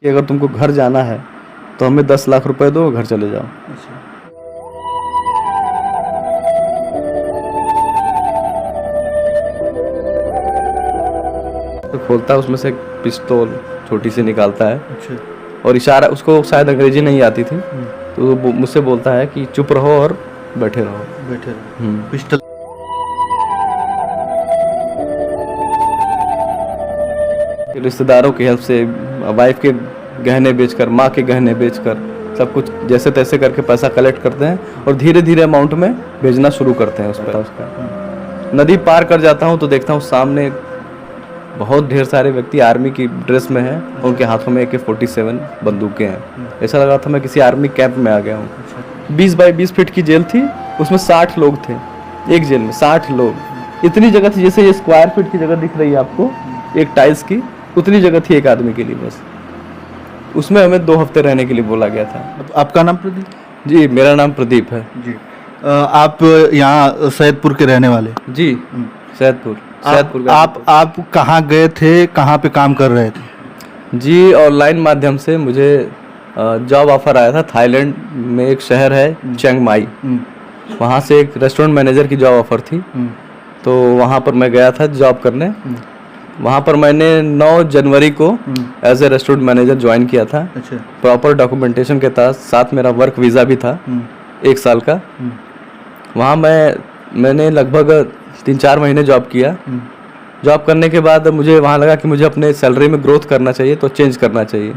कि अगर तुमको घर जाना है तो हमें 10 लाख रुपए दो, घर चले जाओ। अच्छा। तो खोलता है, उसमें से एक पिस्तौल छोटी सी निकालता है अच्छा। और इशारा, उसको शायद अंग्रेजी नहीं आती थी, तो वो मुझसे बोलता है कि चुप रहो और बैठे रहो। बैठे रहो। पिस्टल। रिश्तेदारों की हेल्प से, वाइफ के गहने बेचकर, माँ के गहने बेचकर, सब कुछ जैसे तैसे करके पैसा कलेक्ट करते हैं और धीरे धीरे अमाउंट में भेजना शुरू करते हैं उसका। नदी पार कर जाता हूँ तो देखता हूँ सामने बहुत ढेर सारे व्यक्ति आर्मी की ड्रेस में हैं, उनके हाथों में AK-47 बंदूकें हैं। ऐसा लगा था मैं किसी आर्मी कैंप में आ गया हूँ। 20 बाई 20 फीट की जेल थी, उसमें 60 लोग थे, एक जेल में 60 लोग। इतनी जगह थी जैसे ये स्क्वायर फीट की जगह दिख रही है आपको, एक टाइल्स की, उतनी जगह थी एक आदमी के लिए बस। उसमें हमें 2 हफ्ते रहने के लिए बोला गया था। आपका नाम प्रदीप? जी, मेरा नाम प्रदीप है जी। आप यहाँ सैदपुर के रहने वाले? जी, सैदपुर। आप कहाँ गए थे, कहाँ पे काम कर रहे थे? जी, ऑनलाइन माध्यम से मुझे जॉब ऑफर आया था। थाईलैंड में एक शहर है चियांग माई, वहाँ से एक रेस्टोरेंट मैनेजर की जॉब ऑफर थी, तो वहाँ पर मैं गया था जॉब करने। वहाँ पर मैंने 9 जनवरी को as a restaurant manager join किया था। अच्छा। प्रॉपर डॉक्यूमेंटेशन के साथ मेरा वर्क वीज़ा भी था 1 साल का। वहाँ मैंने लगभग 3-4 महीने जॉब किया। जॉब करने के बाद मुझे वहाँ लगा कि मुझे अपने सैलरी में ग्रोथ करना चाहिए, तो चेंज करना चाहिए।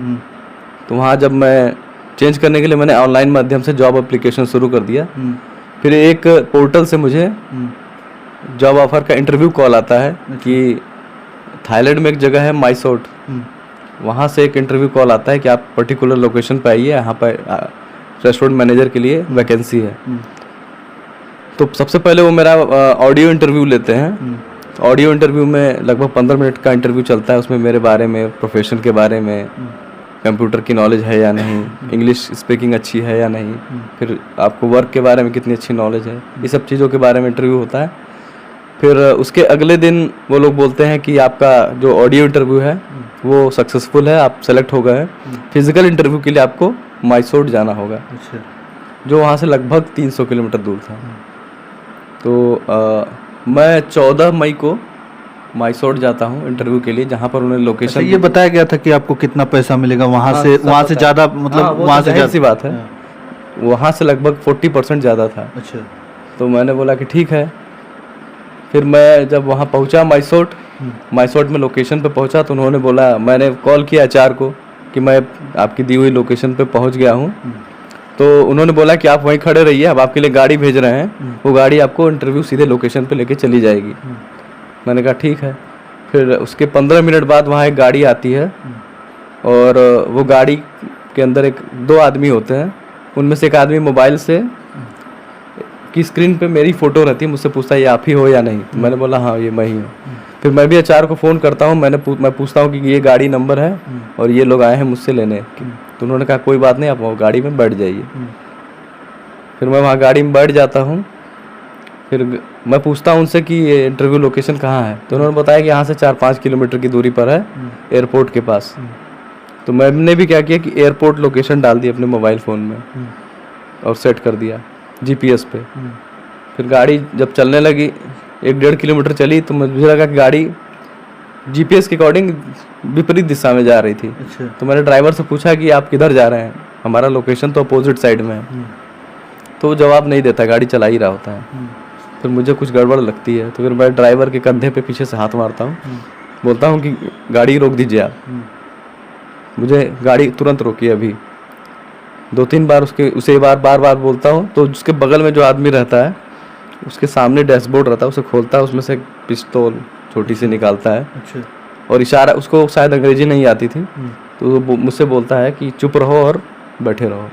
तो वहाँ जब मैं चेंज करने के लिए मैंने ऑनलाइन माध्यम से जॉब एप्लीकेशन शुरू कर दिया। फिर एक पोर्टल से मुझे जॉब ऑफर का इंटरव्यू कॉल आता है कि थाईलैंड में एक जगह है माइसोट, वहाँ से एक इंटरव्यू कॉल आता है कि आप पर्टिकुलर लोकेशन पे आइए, यहाँ पर रेस्टोरेंट मैनेजर के लिए वैकेंसी है। तो सबसे पहले वो मेरा ऑडियो इंटरव्यू लेते हैं। ऑडियो इंटरव्यू में लगभग 15 मिनट का इंटरव्यू चलता है। उसमें मेरे बारे में, प्रोफेशन के बारे में, कंप्यूटर की नॉलेज है या नहीं, इंग्लिश स्पीकिंग अच्छी है या नहीं, फिर आपको वर्क के बारे में कितनी अच्छी नॉलेज है, ये सब चीज़ों के बारे में इंटरव्यू होता है। फिर उसके अगले दिन वो लोग बोलते हैं कि आपका जो ऑडियो इंटरव्यू है वो सक्सेसफुल है, आप सेलेक्ट हो गए हैं। फिजिकल इंटरव्यू के लिए आपको माइसोट जाना होगा, जो वहाँ से लगभग 300 किलोमीटर दूर था। तो मैं 14 मई को माइसोट जाता हूँ इंटरव्यू के लिए, जहाँ पर उन्होंने लोकेशन। ये बताया गया था कि आपको कितना पैसा मिलेगा वहाँ से? वहाँ से ज़्यादा, मतलब वहाँ से ज़्यादा सी बात है, वहाँ से लगभग 40% ज़्यादा था। अच्छा। तो मैंने बोला कि ठीक है। फिर मैं जब वहाँ पहुँचा माइसोट में लोकेशन पे पहुँचा, तो उन्होंने बोला, मैंने कॉल किया HR को कि मैं आपकी दी हुई लोकेशन पे पहुँच गया हूँ। तो उन्होंने बोला कि आप वहीं खड़े रहिए, अब आपके लिए गाड़ी भेज रहे हैं, वो गाड़ी आपको इंटरव्यू सीधे लोकेशन पे लेके चली जाएगी। मैंने कहा ठीक है। फिर उसके 15 मिनट बाद वहाँ एक गाड़ी आती है और वो गाड़ी के अंदर 2 आदमी होते हैं। उनमें से एक आदमी मोबाइल से की स्क्रीन पे मेरी फ़ोटो रहती है, मुझसे पूछता है ये आप ही हो या नहीं। तो मैंने बोला हाँ ये मैं ही हूँ। फिर मैं भी HR को फ़ोन करता हूँ, मैं पूछता हूँ कि ये गाड़ी नंबर है और ये लोग आए हैं मुझसे लेने। तो उन्होंने कहा कोई बात नहीं, आप वो गाड़ी में बैठ जाइए। फिर मैं वहाँ गाड़ी में बैठ जाता हूँ। फिर मैं पूछता हूँ उनसे कि ये इंटरव्यू लोकेशन कहाँ है, तो उन्होंने बताया कि यहाँ से 4-5 किलोमीटर की दूरी पर है, एयरपोर्ट के पास। तो मैंने भी क्या किया कि एयरपोर्ट लोकेशन डाल दी अपने मोबाइल फ़ोन में और सेट कर दिया GPS पे। फिर गाड़ी जब चलने लगी, 1-1.5 किलोमीटर चली, तो मुझे लगा कि गाड़ी GPS के अकॉर्डिंग विपरीत दिशा में जा रही थी। अच्छा। तो मैंने ड्राइवर से पूछा कि आप किधर जा रहे हैं, हमारा लोकेशन तो अपोजिट साइड में है। तो वो जवाब नहीं देता, गाड़ी चला ही रहा होता है। फिर मुझे कुछ गड़बड़ लगती है, तो फिर मैं ड्राइवर के कंधे पे पीछे से हाथ मारता हूँ, बोलता हूँ कि गाड़ी रोक दीजिए आप। मुझे गाड़ी तुरंत रोकी अभी। 2-3 बार उसे बार बोलता हूँ, तो उसके बगल में जो आदमी रहता है, उसके सामने डैशबोर्ड रहता है, उसे खोलता है, उसमें से एक पिस्तौल छोटी सी निकालता है। अच्छा। और इशारा, उसको शायद अंग्रेजी नहीं आती थी, तो वो मुझसे बोलता है कि चुप रहो और बैठे रहो।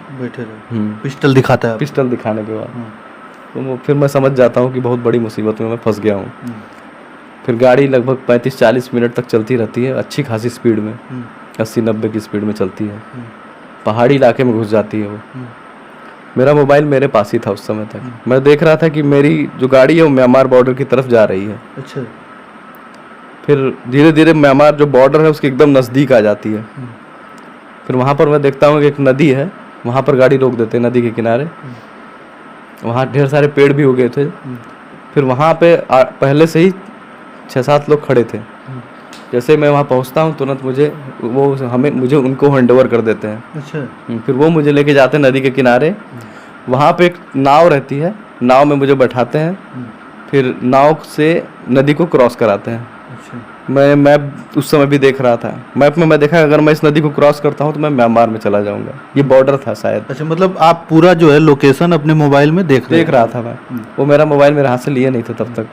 पिस्टल दिखाता है? पिस्टल दिखाने के बाद तो फिर मैं समझ जाता हूँ कि बहुत बड़ी मुसीबत में मैं फंस गया हूँ। फिर गाड़ी लगभग 35-40 मिनट तक चलती रहती है, अच्छी खासी स्पीड में, 80-90 की स्पीड में चलती है। पहाड़ी इलाके में घुस जाती है वो। मेरा मोबाइल मेरे पास ही था उस समय तक। मैं देख रहा था कि मेरी जो गाड़ी है वो म्यांमार बॉर्डर की तरफ जा रही है। अच्छा। फिर धीरे धीरे म्यांमार जो बॉर्डर है उसके एकदम नज़दीक आ जाती है। फिर वहाँ पर मैं देखता हूँ कि एक नदी है, वहाँ पर गाड़ी रोक देते हैं नदी के किनारे। वहाँ ढेर सारे पेड़ भी उगे थे। फिर वहाँ पे पहले से ही 6-7 लोग खड़े थे। जैसे मैं वहाँ पहुँचता हूँ तुरंत मुझे उनको हैंडओवर कर देते हैं। अच्छा। फिर वो मुझे लेके जाते हैं नदी के किनारे। वहाँ पे एक नाव रहती है, नाव में मुझे बैठाते हैं, फिर नाव से नदी को क्रॉस कराते हैं। अच्छा। मैं उस समय भी देख रहा था, मैप में मैं देखा अगर मैं इस नदी को क्रॉस करता हूँ तो मैं म्यांमार में चला जाऊँगा। ये बॉर्डर था शायद। अच्छा, मतलब आप पूरा जो है लोकेशन अपने मोबाइल में देख रहा था मैं। वो मेरा मोबाइल मेरे हाथ से लिए नहीं थे तब तक।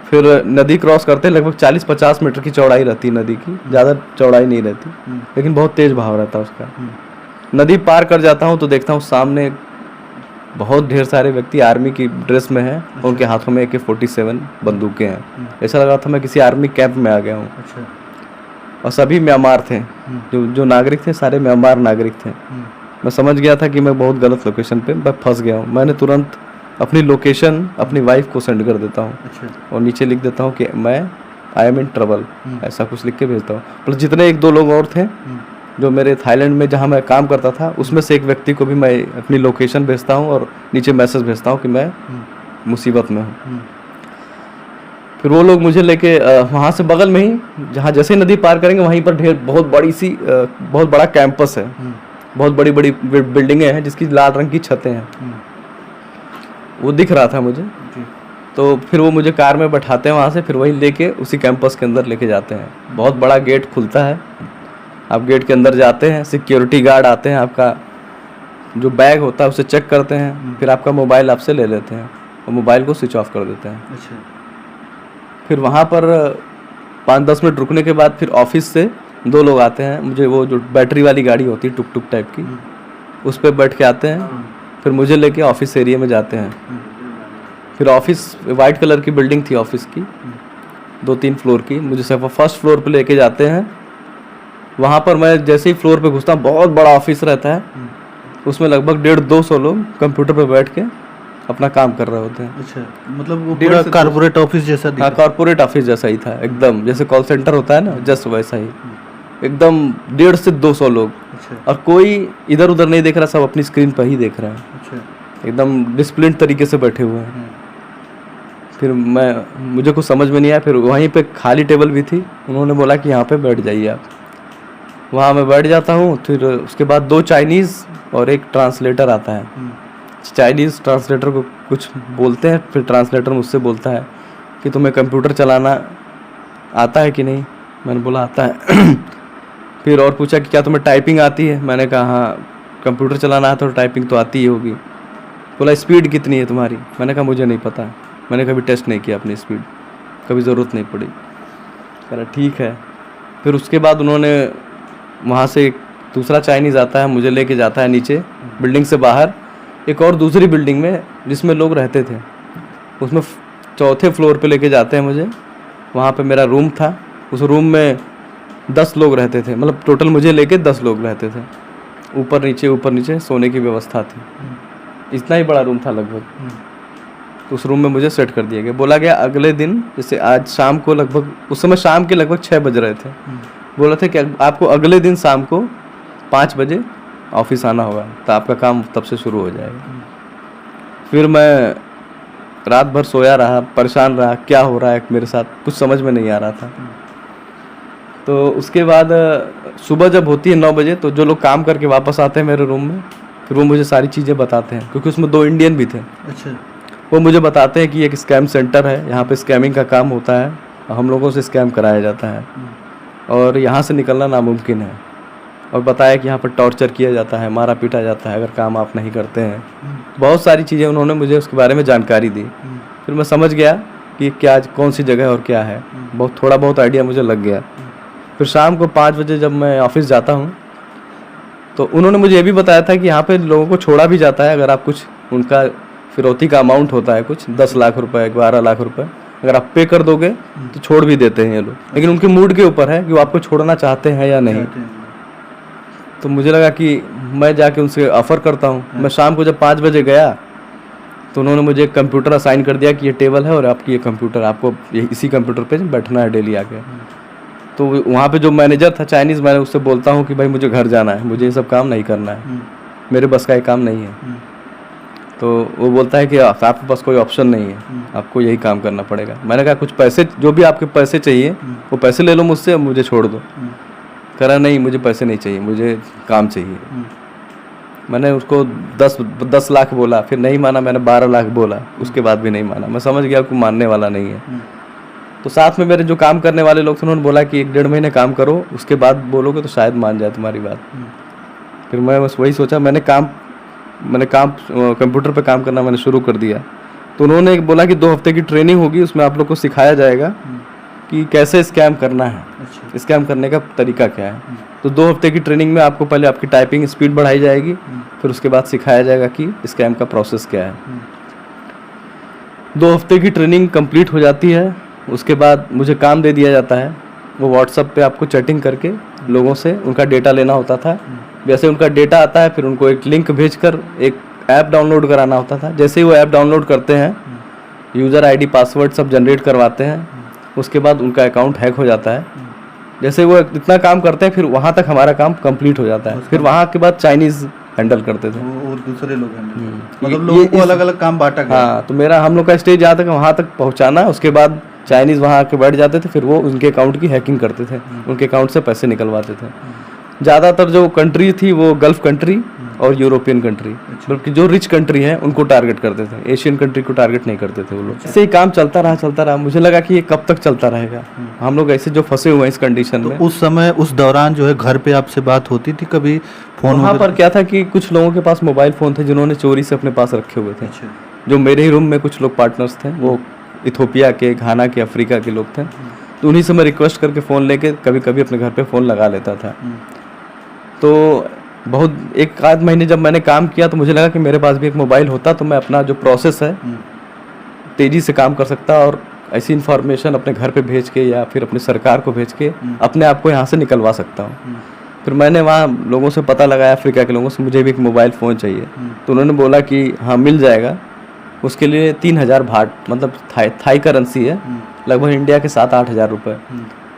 फिर नदी क्रॉस करते लगभग 40-50 मीटर की चौड़ाई रहती है नदी की, ज़्यादा चौड़ाई नहीं रहती, लेकिन बहुत तेज़ बहाव रहता है उसका। नदी पार कर जाता हूँ तो देखता हूँ सामने बहुत ढेर सारे व्यक्ति आर्मी की ड्रेस में हैं। अच्छा। उनके हाथों में AK-47 बंदूकें हैं। ऐसा लगा था मैं किसी आर्मी कैंप में आ गया हूँ। अच्छा। और सभी म्यांमार थे, जो नागरिक थे सारे म्यांमार नागरिक थे। मैं समझ गया था कि मैं बहुत गलत लोकेशन पे मैं फंस गया हूँ। मैंने तुरंत अपनी लोकेशन अपनी वाइफ को सेंड कर देता हूँ। अच्छा। और नीचे लिख देता हूँ कि मैं आई एम इन ट्रबल, ऐसा कुछ लिख के भेजता हूँ। प्लस जितने 1-2 लोग और थे जो मेरे थाईलैंड में जहाँ मैं काम करता था, उसमें से एक व्यक्ति को भी मैं अपनी लोकेशन भेजता हूँ और नीचे मैसेज भेजता हूँ कि मैं मुसीबत में हूँ। फिर वो लोग मुझे लेके वहाँ से बगल में ही जहाँ जैसे ही नदी पार करेंगे वहीं पर बहुत बड़ा कैंपस है। बहुत बड़ी बड़ी बिल्डिंगें हैं जिसकी लाल रंग की छतें हैं। वो दिख रहा था मुझे। तो फिर वो मुझे कार में बैठाते हैं वहाँ से, फिर वहीं लेके उसी कैंपस के अंदर लेके जाते हैं। बहुत बड़ा गेट खुलता है, आप गेट के अंदर जाते हैं, सिक्योरिटी गार्ड आते हैं, आपका जो बैग होता है उसे चेक करते हैं, फिर आपका मोबाइल आपसे ले लेते हैं और मोबाइल को स्विच ऑफ कर देते हैं। अच्छा। फिर वहाँ पर 5-10 मिनट रुकने के बाद फिर ऑफिस से 2 लोग आते हैं। मुझे वो जो बैटरी वाली गाड़ी होती है टुक टुक टाइप की, उस पर बैठ के आते हैं। फिर मुझे लेके ऑफिस एरिया में जाते हैं। फिर ऑफिस वाइट कलर की बिल्डिंग थी ऑफिस की, 2-3 फ्लोर की। मुझे सिर्फ फर्स्ट फ्लोर पे लेके जाते हैं। वहाँ पर मैं जैसे ही फ्लोर पे घुसता हूँ, बहुत बड़ा ऑफिस रहता है, उसमें लगभग 150-200 लोग कंप्यूटर पे बैठ के अपना काम कर रहे होते हैं। अच्छा, मतलब वो पूरा कॉर्पोरेट ऑफिस जैसा? हाँ, कॉर्पोरेट ऑफिस जैसा ही था एकदम, जैसे कॉल सेंटर होता है ना, जस्ट वैसा ही एकदम। 150 से 200 लोग। अच्छा। और कोई इधर उधर नहीं देख रहा, सब अपनी स्क्रीन पर ही देख रहे हैं। अच्छा। एकदम डिसिप्लिन तरीके से बैठे हुए हैं। फिर मुझे कुछ समझ में नहीं आया। फिर वहीं पे खाली टेबल भी थी, उन्होंने बोला कि यहाँ पे बैठ जाइए आप। वहाँ मैं बैठ जाता हूँ। फिर उसके बाद 2 चाइनीज़ और एक ट्रांसलेटर आता है। चाइनीज़ ट्रांसलेटर को कुछ बोलते हैं, फिर ट्रांसलेटर मुझसे बोलता है कि तुम्हें कंप्यूटर चलाना आता है कि नहीं। मैंने बोला आता है। फिर और पूछा कि क्या तुम्हें टाइपिंग आती है। मैंने कहा हाँ, कंप्यूटर चलाना आता है तो टाइपिंग तो आती ही होगी। बोला स्पीड कितनी है तुम्हारी। मैंने कहा मुझे नहीं पता, मैंने कभी टेस्ट नहीं किया अपनी स्पीड, कभी ज़रूरत नहीं पड़ी। कह रहा ठीक है। फिर उसके बाद उन्होंने वहाँ से एक दूसरा चाइनीज़ आता है, मुझे लेके जाता है नीचे बिल्डिंग से बाहर एक और दूसरी बिल्डिंग में जिसमें लोग रहते थे, उसमें 4थे फ्लोर पे लेके जाते हैं मुझे। वहाँ पे मेरा रूम था, उस रूम में 10 लोग रहते थे, मतलब टोटल मुझे लेके 10 लोग रहते थे। ऊपर नीचे सोने की व्यवस्था थी। इतना ही बड़ा रूम था लगभग। तो उस रूम में मुझे सेट कर दिया गया। बोला गया अगले दिन, जैसे आज शाम को लगभग, उस समय शाम के लगभग 6 बज रहे थे, बोला था कि आपको अगले दिन शाम को 5 बजे ऑफिस आना होगा, तो आपका काम तब से शुरू हो जाएगा। फिर मैं रात भर सोया रहा, परेशान रहा, क्या हो रहा है मेरे साथ कुछ समझ में नहीं आ रहा था। तो उसके बाद सुबह जब होती है 9 बजे, तो जो लोग काम करके वापस आते हैं मेरे रूम में, फिर वो मुझे सारी चीज़ें बताते हैं, क्योंकि उसमें 2 इंडियन भी थे। अच्छा। वो मुझे बताते हैं कि एक स्कैम सेंटर है, यहाँ पे स्कैमिंग का काम होता है, हम लोगों से स्कैम कराया जाता है और यहाँ से निकलना नामुमकिन है। और बताया कि यहाँ पर टॉर्चर किया जाता है, मारा पीटा जाता है अगर काम आप नहीं करते हैं। बहुत सारी चीज़ें उन्होंने मुझे उसके बारे में जानकारी दी। फिर मैं समझ गया कि क्या कौन सी जगह और क्या है, थोड़ा बहुत आइडिया मुझे लग गया। फिर शाम को 5 बजे जब मैं ऑफिस जाता हूँ, तो उन्होंने मुझे ये भी बताया था कि यहाँ पे लोगों को छोड़ा भी जाता है अगर आप कुछ, उनका फिरौती का अमाउंट होता है कुछ 10 लाख रुपए, 12 लाख रुपए, अगर आप पे कर दोगे तो छोड़ भी देते हैं ये लोग। लेकिन उनके मूड के ऊपर है कि वो आपको छोड़ना चाहते हैं या नहीं। तो मुझे लगा कि मैं जाके उनसे ऑफ़र करता हूँ। मैं शाम को जब 5 बजे गया तो उन्होंने मुझे एक कंप्यूटर असाइन कर दिया कि ये टेबल है और आपकी ये कंप्यूटर, आपको इसी कंप्यूटर पे बैठना है डेली आके। तो वहाँ पे जो मैनेजर था चाइनीज़, मैंने उससे बोलता हूँ कि भाई मुझे घर जाना है, मुझे ये सब काम नहीं करना है, मेरे बस का ये काम नहीं है। तो वो बोलता है कि आपके पास कोई ऑप्शन नहीं है, आपको यही काम करना पड़ेगा। मैंने कहा कुछ पैसे, जो भी आपके पैसे चाहिए वो पैसे ले लो मुझसे, अब मुझे छोड़ दो। कह रहा नहीं मुझे पैसे नहीं चाहिए, मुझे काम चाहिए। मैंने उसको 10 लाख बोला, फिर नहीं माना, मैंने 12 लाख बोला, उसके बाद भी नहीं माना। मैं समझ गया कि मानने वाला नहीं है। तो साथ में मेरे जो काम करने वाले लोग थे उन्होंने बोला कि 1-1.5 महीने काम करो, उसके बाद बोलोगे तो शायद मान जाए तुम्हारी बात। फिर मैं बस वही सोचा, मैंने कंप्यूटर पे काम करना मैंने शुरू कर दिया। तो उन्होंने बोला कि 2 हफ्ते की ट्रेनिंग होगी, उसमें आप लोग को सिखाया जाएगा कि कैसे स्कैम करना है, स्कैम करने का तरीका क्या है। तो 2 हफ्ते की ट्रेनिंग में आपको पहले आपकी टाइपिंग स्पीड बढ़ाई जाएगी, फिर उसके बाद सिखाया जाएगा कि स्कैम का प्रोसेस क्या है। 2 हफ्ते की ट्रेनिंग कंप्लीट हो जाती है, उसके बाद मुझे काम दे दिया जाता है। वो व्हाट्सएप पे आपको चैटिंग करके लोगों से उनका डेटा लेना होता था। जैसे उनका डेटा आता है, फिर उनको एक लिंक भेजकर एक ऐप डाउनलोड कराना होता था। जैसे ही वो ऐप डाउनलोड करते हैं, यूज़र आईडी पासवर्ड सब जनरेट करवाते हैं, उसके बाद उनका अकाउंट हैक हो जाता है। जैसे वो इतना काम करते हैं, फिर वहाँ तक हमारा काम कंप्लीट हो जाता है। फिर वहाँ के बाद चाइनीज़ हैंडल करते थे और दूसरे लोग मतलब लोगों को अलग अलग काम बांटा गया। हाँ, तो मेरा हम लोग का स्टेज यहाँ तक वहाँ तक पहुँचाना, उसके बाद चाइनीज़ वहाँ आके बैठ जाते थे, फिर वो उनके अकाउंट की हैकिंग करते थे, उनके अकाउंट से पैसे निकलवाते थे। ज़्यादातर जो कंट्री थी वो गल्फ़ कंट्री और यूरोपियन कंट्री, बल्कि जो रिच कंट्री है उनको टारगेट करते थे, एशियन कंट्री को टारगेट नहीं करते थे वो लोग। ऐसे ही काम चलता रहा। मुझे लगा कि ये कब तक चलता रहेगा, हम लोग ऐसे जो फंसे हुए हैं इस कंडीशन में। उस समय उस दौरान जो है घर पे आपसे बात होती थी कभी फोन? वहाँ पर क्या था कि कुछ लोगों के पास मोबाइल फ़ोन थे जिन्होंने चोरी से अपने पास रखे हुए थे। जो मेरे ही रूम में कुछ लोग पार्टनर्स थे, वो इथोपिया के, घाना के, अफ्रीका के लोग थे। तो उन्हीं से मैं रिक्वेस्ट करके फ़ोन लेके कभी कभी अपने घर पे फ़ोन लगा लेता था। तो बहुत 1-8 महीने जब मैंने काम किया तो मुझे लगा कि मेरे पास भी एक मोबाइल होता तो मैं अपना जो प्रोसेस है तेज़ी से काम कर सकता, और ऐसी इन्फॉर्मेशन अपने घर पे भेज के या फिर अपनी सरकार को भेज के अपने आप को यहाँ से निकलवा सकता हूँ। फिर मैंने वहाँ लोगों से पता लगाया, अफ्रीका के लोगों से, मुझे भी एक मोबाइल फ़ोन चाहिए। तो उन्होंने बोला कि हाँ मिल जाएगा, उसके लिए 3000 भाट, मतलब थाई करेंसी है, लगभग इंडिया के 7-8 हज़ार रुपये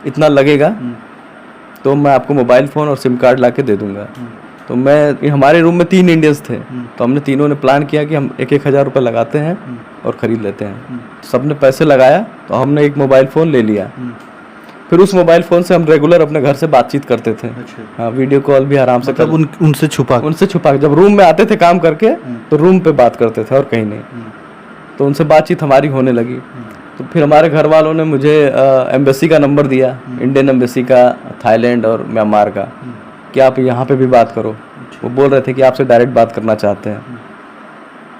इतना लगेगा, तो मैं आपको मोबाइल फ़ोन और सिम कार्ड ला के दे दूँगा। तो हमारे रूम में 3 इंडियंस थे, तो हमने तीनों ने प्लान किया कि हम 1-1 हज़ार रुपये लगाते हैं और ख़रीद लेते हैं। सबने पैसे लगाया, तो हमने एक मोबाइल फ़ोन ले लिया। फिर उस मोबाइल फ़ोन से हम रेगुलर अपने घर से बातचीत करते थे। हाँ, वीडियो कॉल भी आराम से मतलब उनसे छुपा के जब रूम में आते थे काम करके तो रूम पे बात करते थे और कहीं नहीं। तो उनसे बातचीत हमारी होने लगी। तो फिर हमारे घर वालों ने मुझे एम्बेसी का नंबर दिया, इंडियन एम्बेसी का, थाईलैंड और म्यांमार का, कि आप यहाँ पे भी बात करो। वो बोल रहे थे कि आपसे डायरेक्ट बात करना चाहते हैं।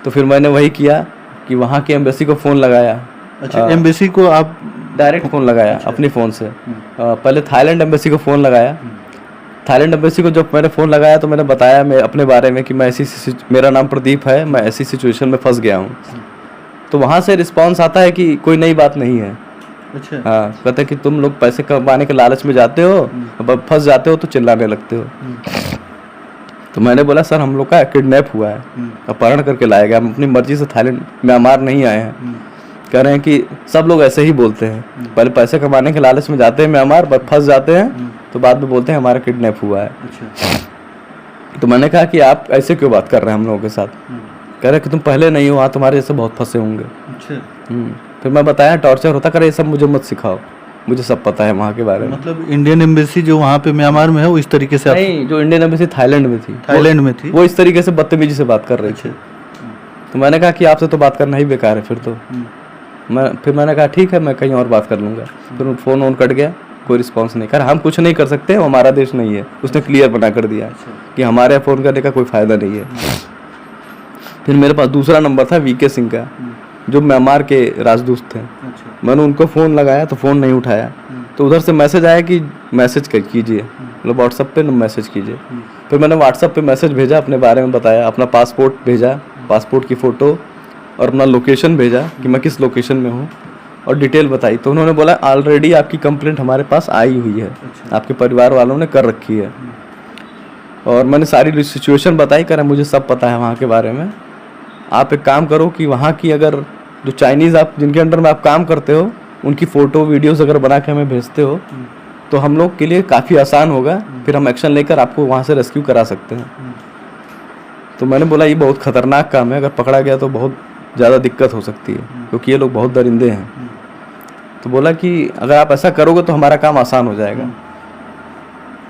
तो फिर मैंने वही किया कि वहाँ की एम्बेसी को फ़ोन लगाया। अच्छा, एम्बेसी को आप डायरेक्ट फ़ोन लगाया अपनी फ़ोन से। पहले थाईलैंड एम्बेसी को फ़ोन लगाया। थाईलैंड एम्बेसी को जब मैंने फ़ोन लगाया तो मैंने बताया मैं अपने बारे में कि मैं मेरा नाम प्रदीप है, मैं ऐसी सिचुएशन में फंस गया हूँ। तो वहाँ से रिस्पांस आता है कि कोई नई बात नहीं है। अच्छा। हाँ, कहते हैं कि तुम लोग पैसे कमाने के लालच में जाते हो, अब फंस जाते हो तो चिल्लाने लगते हो। तो मैंने बोला सर हम लोग का किडनैप हुआ है, अपहरण करके लाया गया, हम अपनी मर्जी से थाईलैंड म्यांमार नहीं आए हैं। कह रहे हैं कि सब लोग ऐसे ही बोलते हैं, पहले पैसे कमाने के लालच में जाते हैं म्यांमार, पर फंस जाते हैं तो बाद में बोलते हैं हमारा किडनैप हुआ है। तो मैंने कहा कि आप ऐसे क्यों बात कर रहे हैं हम लोगों के साथ? कह रहे कि तुम पहले नहीं हो, वहाँ तुम्हारे जैसे बहुत फंसे होंगे। फिर मैं बताया टॉर्चर होता, करे ये सब मुझे मत सिखाओ, मुझे सब पता है वहाँ के बारे में। मतलब इंडियन एम्बेसी जो वहाँ पे म्यांमार में है वो इस तरीके से नहीं, जो इंडियन एम्बेसी थाईलैंड में थी, वो इस तरीके से बदतमीजी से बात कर रही थी। तो मैंने कहा कि आपसे तो बात करना ही बेकार है फिर तो। फिर मैंने कहा ठीक है, मैं कहीं और बात कर लूँगा। फिर फ़ोन ऑन कट गया, कोई रिस्पॉन्स नहीं। कर हम कुछ नहीं कर सकते, वो हमारा देश नहीं है। उसने क्लियर बना कर दिया कि हमारे फ़ोन करने का कोई फ़ायदा नहीं है। फिर मेरे पास दूसरा नंबर था वीके सिंह का, जो म्यांमार के राजदूत थे। मैंने उनको फ़ोन लगाया तो फ़ोन नहीं उठाया। तो उधर से मैसेज आया कि मैसेज कीजिए, मतलब व्हाट्सएप पे मैसेज कीजिए। फिर मैंने व्हाट्सएप पे मैसेज भेजा, अपने बारे में बताया, अपना पासपोर्ट भेजा, पासपोर्ट की फ़ोटो और अपना लोकेशन भेजा कि मैं किस लोकेशन में हूँ, और डिटेल बताई। तो उन्होंने बोला ऑलरेडी आपकी कंप्लेंट हमारे पास आई हुई है, आपके परिवार वालों ने कर रखी है। और मैंने सारी सिचुएशन बताई, करा मुझे सब पता है वहाँ के बारे में। आप एक काम करो कि वहाँ की अगर जो चाइनीज़ आप जिनके अंडर में आप काम करते हो उनकी फ़ोटो वीडियोस अगर बना के हमें भेजते हो तो हम लोग के लिए काफ़ी आसान होगा, फिर हम एक्शन लेकर आपको वहाँ से रेस्क्यू करा सकते हैं। तो मैंने बोला ये बहुत ख़तरनाक काम है, अगर पकड़ा गया तो बहुत ज़्यादा दिक्कत हो सकती है, क्योंकि ये लोग बहुत दरिंदे हैं। तो बोला कि अगर आप ऐसा करोगे तो हमारा काम आसान हो जाएगा।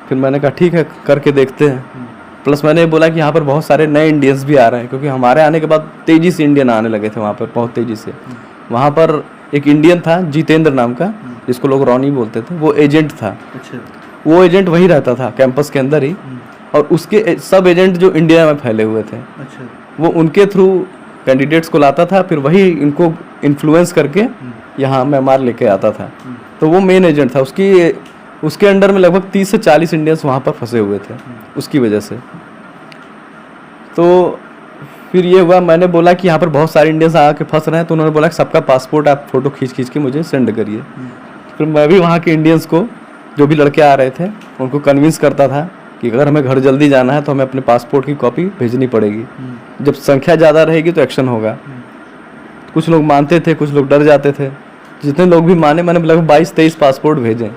फिर मैंने कहा ठीक है, करके देखते हैं। प्लस मैंने बोला कि यहाँ पर बहुत सारे नए इंडियंस भी आ रहे हैं, क्योंकि हमारे आने के बाद तेज़ी से इंडियन आने लगे थे वहाँ पर, बहुत तेज़ी से। वहाँ पर एक इंडियन था जितेंद्र नाम का, जिसको लोग रॉनी बोलते थे, वो एजेंट था। अच्छा। वो एजेंट वहीं रहता था कैंपस के अंदर ही, और उसके सब एजेंट जो इंडिया में फैले हुए थे, अच्छा। वो उनके थ्रू कैंडिडेट्स को लाता था, फिर वही इनको इन्फ्लुएंस करके यहाँ म्यांमार लेके आता था। तो वो मेन एजेंट था। उसके अंडर में लगभग 30 से 40 इंडियंस वहाँ पर फंसे हुए थे उसकी वजह से। तो फिर ये हुआ, मैंने बोला कि यहाँ पर बहुत सारे इंडियंस आके फंस रहे हैं, तो उन्होंने बोला कि सबका पासपोर्ट आप फ़ोटो खींच के मुझे सेंड करिए। फिर मैं भी वहाँ के इंडियंस को, जो भी लड़के आ रहे थे, उनको कन्विंस करता था कि अगर हमें घर जल्दी जाना है तो हमें अपने पासपोर्ट की कॉपी भेजनी पड़ेगी। जब संख्या ज़्यादा रहेगी तो एक्शन होगा। कुछ लोग मानते थे, कुछ लोग डर जाते थे। जितने लोग भी माने, मैंने लगभग 22-23 पासपोर्ट भेजे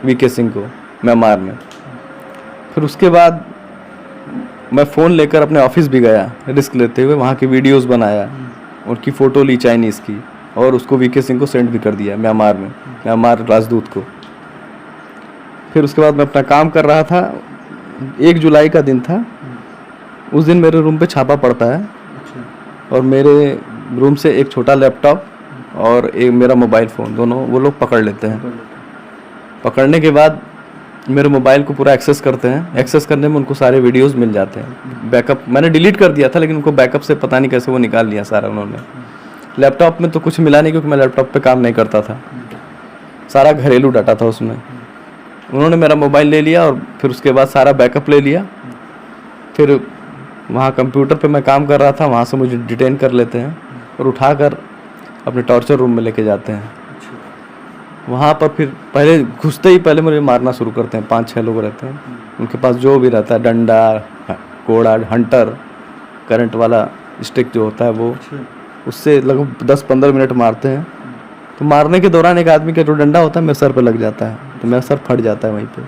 वीके सिंह को म्यांमार में। फिर उसके बाद मैं फ़ोन लेकर अपने ऑफिस भी गया, रिस्क लेते हुए वहाँ की वीडियोस बनाया, उनकी फ़ोटो ली चाइनीज़ की, और उसको वीके सिंह को सेंड भी कर दिया म्यांमार में, म्यांमार राजदूत को। फिर उसके बाद मैं अपना काम कर रहा था। 1 जुलाई का दिन था। उस दिन मेरे रूम पे छापा पड़ता है, और मेरे रूम से एक छोटा लैपटॉप और एक मेरा मोबाइल फ़ोन, दोनों वो लोग पकड़ लेते हैं। पकड़ने के बाद मेरे मोबाइल को पूरा एक्सेस करते हैं। एक्सेस करने में उनको सारे वीडियोस मिल जाते हैं। बैकअप मैंने डिलीट कर दिया था, लेकिन उनको बैकअप से पता नहीं कैसे वो निकाल लिया सारा उन्होंने। लैपटॉप में तो कुछ मिला नहीं, क्योंकि मैं लैपटॉप पे काम नहीं करता था, सारा घरेलू डाटा था उसमें। उन्होंने मेरा मोबाइल ले लिया, और फिर उसके बाद सारा बैकअप ले लिया। फिर वहाँ कंप्यूटर पे मैं काम कर रहा था, वहाँ से मुझे डिटेन कर लेते हैं और उठाकर अपने टॉर्चर रूम में लेके जाते हैं। वहाँ पर फिर पहले घुसते ही पहले मुझे मारना शुरू करते हैं। 5-6 लोग रहते हैं, उनके पास जो भी रहता है, डंडा, कोड़ा, हंटर, करंट वाला स्टिक जो होता है वो, उससे लगभग 10-15 मिनट मारते हैं। तो मारने के दौरान एक आदमी का जो डंडा होता है मेरे सर पे लग जाता है, तो मेरा सर फट जाता है वहीं पे।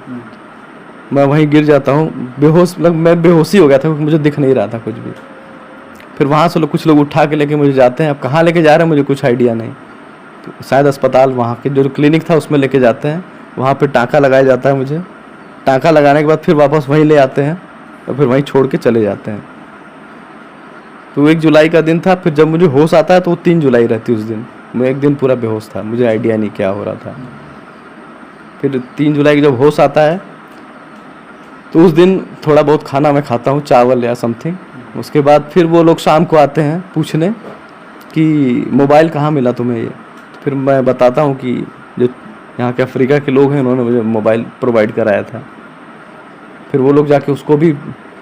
मैं वहीं गिर जाता हूँ, बेहोश, मैं बेहोशी हो गया था, क्योंकि मुझे दिख नहीं रहा था कुछ भी। फिर वहाँ से कुछ लोग उठा के लेके मुझे जाते हैं। अब कहाँ लेके जा रहे हैं मुझे कुछ आइडिया नहीं। तो शायद अस्पताल, वहाँ के जो क्लिनिक था उसमें लेके जाते हैं। वहाँ पे टाँका लगाया जाता है मुझे। टाँका लगाने के बाद फिर वापस वहीं ले आते हैं, और फिर वहीं छोड़ के चले जाते हैं। तो 1 जुलाई का दिन था। फिर जब मुझे होश आता है तो वो 3 जुलाई रहती। उस दिन मैं एक दिन पूरा बेहोश था, मुझे आइडिया नहीं क्या हो रहा था। फिर 3 जुलाई को जब होश आता है तो उस दिन थोड़ा बहुत खाना मैं खाता हूँ, चावल या समथिंग। उसके बाद फिर वो लोग शाम को आते हैं पूछने कि मोबाइल कहाँ मिला तुम्हें ये। तो फिर मैं बताता हूँ कि जो यहाँ के अफ्रीका के लोग हैं उन्होंने मुझे मोबाइल प्रोवाइड कराया था। फिर वो लोग जाके उसको भी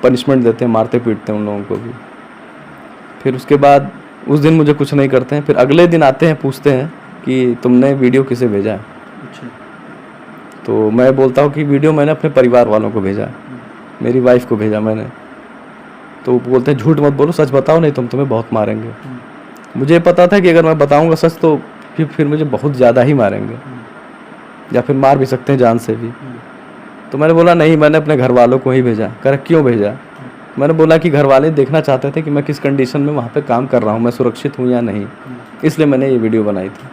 पनिशमेंट देते हैं, मारते पीटते हैं उन लोगों को भी। फिर उसके बाद उस दिन मुझे कुछ नहीं करते हैं। फिर अगले दिन आते हैं, पूछते हैं कि तुमने वीडियो किसे भेजा। तो मैं बोलता हूँ कि वीडियो मैंने अपने परिवार वालों को भेजा, मेरी वाइफ को भेजा मैंने। तो बोलते हैं झूठ मत बोलो, सच बताओ, नहीं तो हम तुम्हें बहुत मारेंगे। मुझे पता था कि अगर मैं बताऊंगा सच तो फिर मुझे बहुत ज़्यादा ही मारेंगे, या फिर मार भी सकते हैं जान से भी। तो मैंने बोला नहीं, मैंने अपने घर वालों को ही भेजा। कह रहा क्यों भेजा। मैंने बोला कि घर वाले देखना चाहते थे कि मैं किस कंडीशन में वहाँ पे काम कर रहा हूँ, मैं सुरक्षित हूँ या नहीं, इसलिए मैंने ये वीडियो बनाई थी।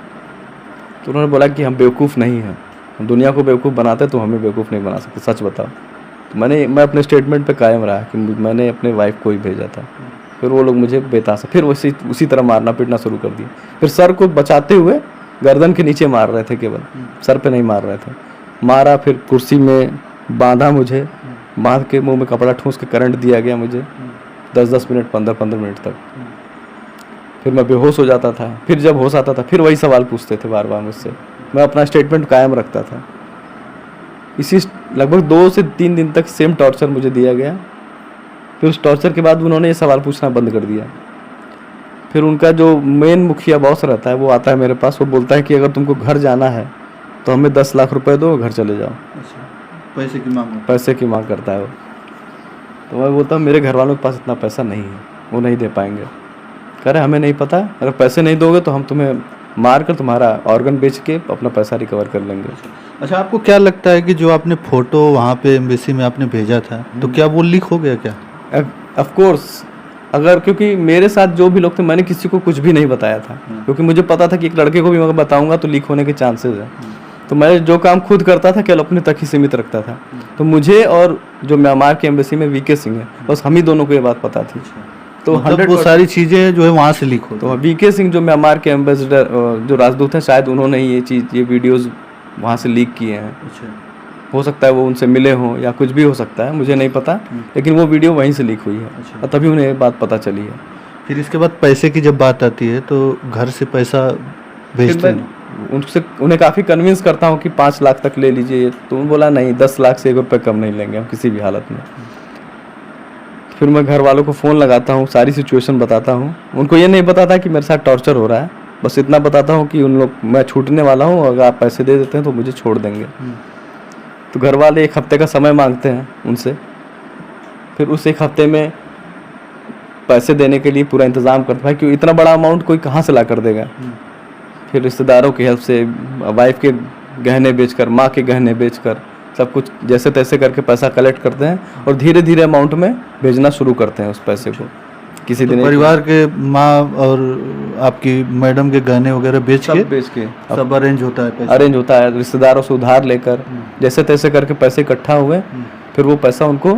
तो उन्होंने बोला कि हम बेवकूफ़ नहीं हैं, हम दुनिया को बेवकूफ़ बनाते तो हमें बेवकूफ़ नहीं बना सकते, सच बताओ। तो मैं अपने स्टेटमेंट पे कायम रहा कि मैंने अपने वाइफ को ही भेजा था। फिर वो लोग मुझे बेतासा फिर उसी तरह मारना पीटना शुरू कर दिया। फिर सर को बचाते हुए गर्दन के नीचे मार रहे थे, केवल सर पे नहीं मार रहे थे। मारा, फिर कुर्सी में बांधा मुझे, बांध के मुंह में कपड़ा ठूंस के करंट दिया गया मुझे 10-10 मिनट, 15-15 मिनट तक। फिर मैं बेहोश हो जाता था। फिर जब होश आता था फिर वही सवाल पूछते थे बार बार मुझसे। मैं अपना स्टेटमेंट कायम रखता था। इसी लगभग 2 से 3 दिन तक सेम टॉर्चर मुझे दिया गया। फिर उस टॉर्चर के बाद उन्होंने ये सवाल पूछना बंद कर दिया। फिर उनका जो मेन मुखिया बॉस रहता है वो आता है मेरे पास, वो बोलता है कि अगर तुमको घर जाना है तो हमें 10 लाख रुपए दो, घर चले जाओ। पैसे की मांग पैसे की मांग करता है वो। तो मैं बोलता हूँ मेरे घर वालों के पास इतना पैसा नहीं है, वो नहीं दे पाएंगे। कह रहे हमें नहीं पता, अगर पैसे नहीं दोगे तो हम तुम्हें मार कर तुम्हारा ऑर्गन बेच के अपना पैसा रिकवर कर लेंगे। अच्छा, आपको क्या लगता है कि जो आपने फोटो वहाँ पे एम्बेसी में आपने भेजा था तो क्या वो लीक हो गया क्या? ऑफ कोर्स, अगर क्योंकि मेरे साथ जो भी लोग थे मैंने किसी को कुछ भी नहीं बताया था, क्योंकि मुझे पता था कि एक लड़के को भी मैं बताऊंगा तो लीक होने के चांसेस है। तो मैं जो काम खुद करता था केवल अपने तक ही सीमित रखता था। तो मुझे और जो म्यांमार के एम्बेसी में वीके सिंह है, बस हम ही दोनों को ये बात पता थी। तो मतलब 100 वो सारी चीज़ें जो है वहाँ से लीक हो। तो वीके सिंह जो म्यांमार के एम्बेसडर जो राजदूत हैं, शायद उन्होंने ही ये वीडियोस वहाँ से लीक किए हैं। अच्छा, हो सकता है वो उनसे मिले हों या कुछ भी हो सकता है, मुझे नहीं पता, लेकिन वो वीडियो वहीं से लीक हुई है। अच्छा। और तभी उन्हें ये बात पता चली है। फिर इसके बाद पैसे की जब बात आती है तो घर से पैसा फिर भेजते हैं? मैं उन्हें काफ़ी कन्विंस करता हूँ कि 5 लाख तक ले लीजिए, तो उन्होंने बोला नहीं, 10 लाख से 1 रुपये कम नहीं लेंगे हम किसी भी हालत में। फिर मैं घर वालों को फ़ोन लगाता हूँ, सारी सिचुएशन बताता हूँ। उनको ये नहीं बताता कि मेरे साथ टॉर्चर हो रहा है, बस इतना बताता हूँ कि उन लोग मैं छूटने वाला हूँ, अगर आप पैसे दे देते हैं तो मुझे छोड़ देंगे। तो घर वाले 1 हफ्ते का समय मांगते हैं उनसे। फिर उस 1 हफ्ते में पैसे देने के लिए पूरा इंतज़ाम करता है, क्योंकि इतना बड़ा अमाउंट कोई कहाँ से ला कर देगा। फिर रिश्तेदारों की हेल्प से, वाइफ के गहने बेचकर, माँ के गहने बेचकर, सब कुछ जैसे तैसे करके पैसा कलेक्ट करते हैं और धीरे धीरे अमाउंट में भेजना शुरू करते हैं उस पैसे को। किसी दिन परिवार के माँ और आपकी मैडम के गहने वगैरह बेच के सब अरेंज होता है पैसा? अरेंज होता है, रिश्तेदारों से उधार लेकर जैसे तैसे करके पैसे इकट्ठा हुए, फिर वो पैसा उनको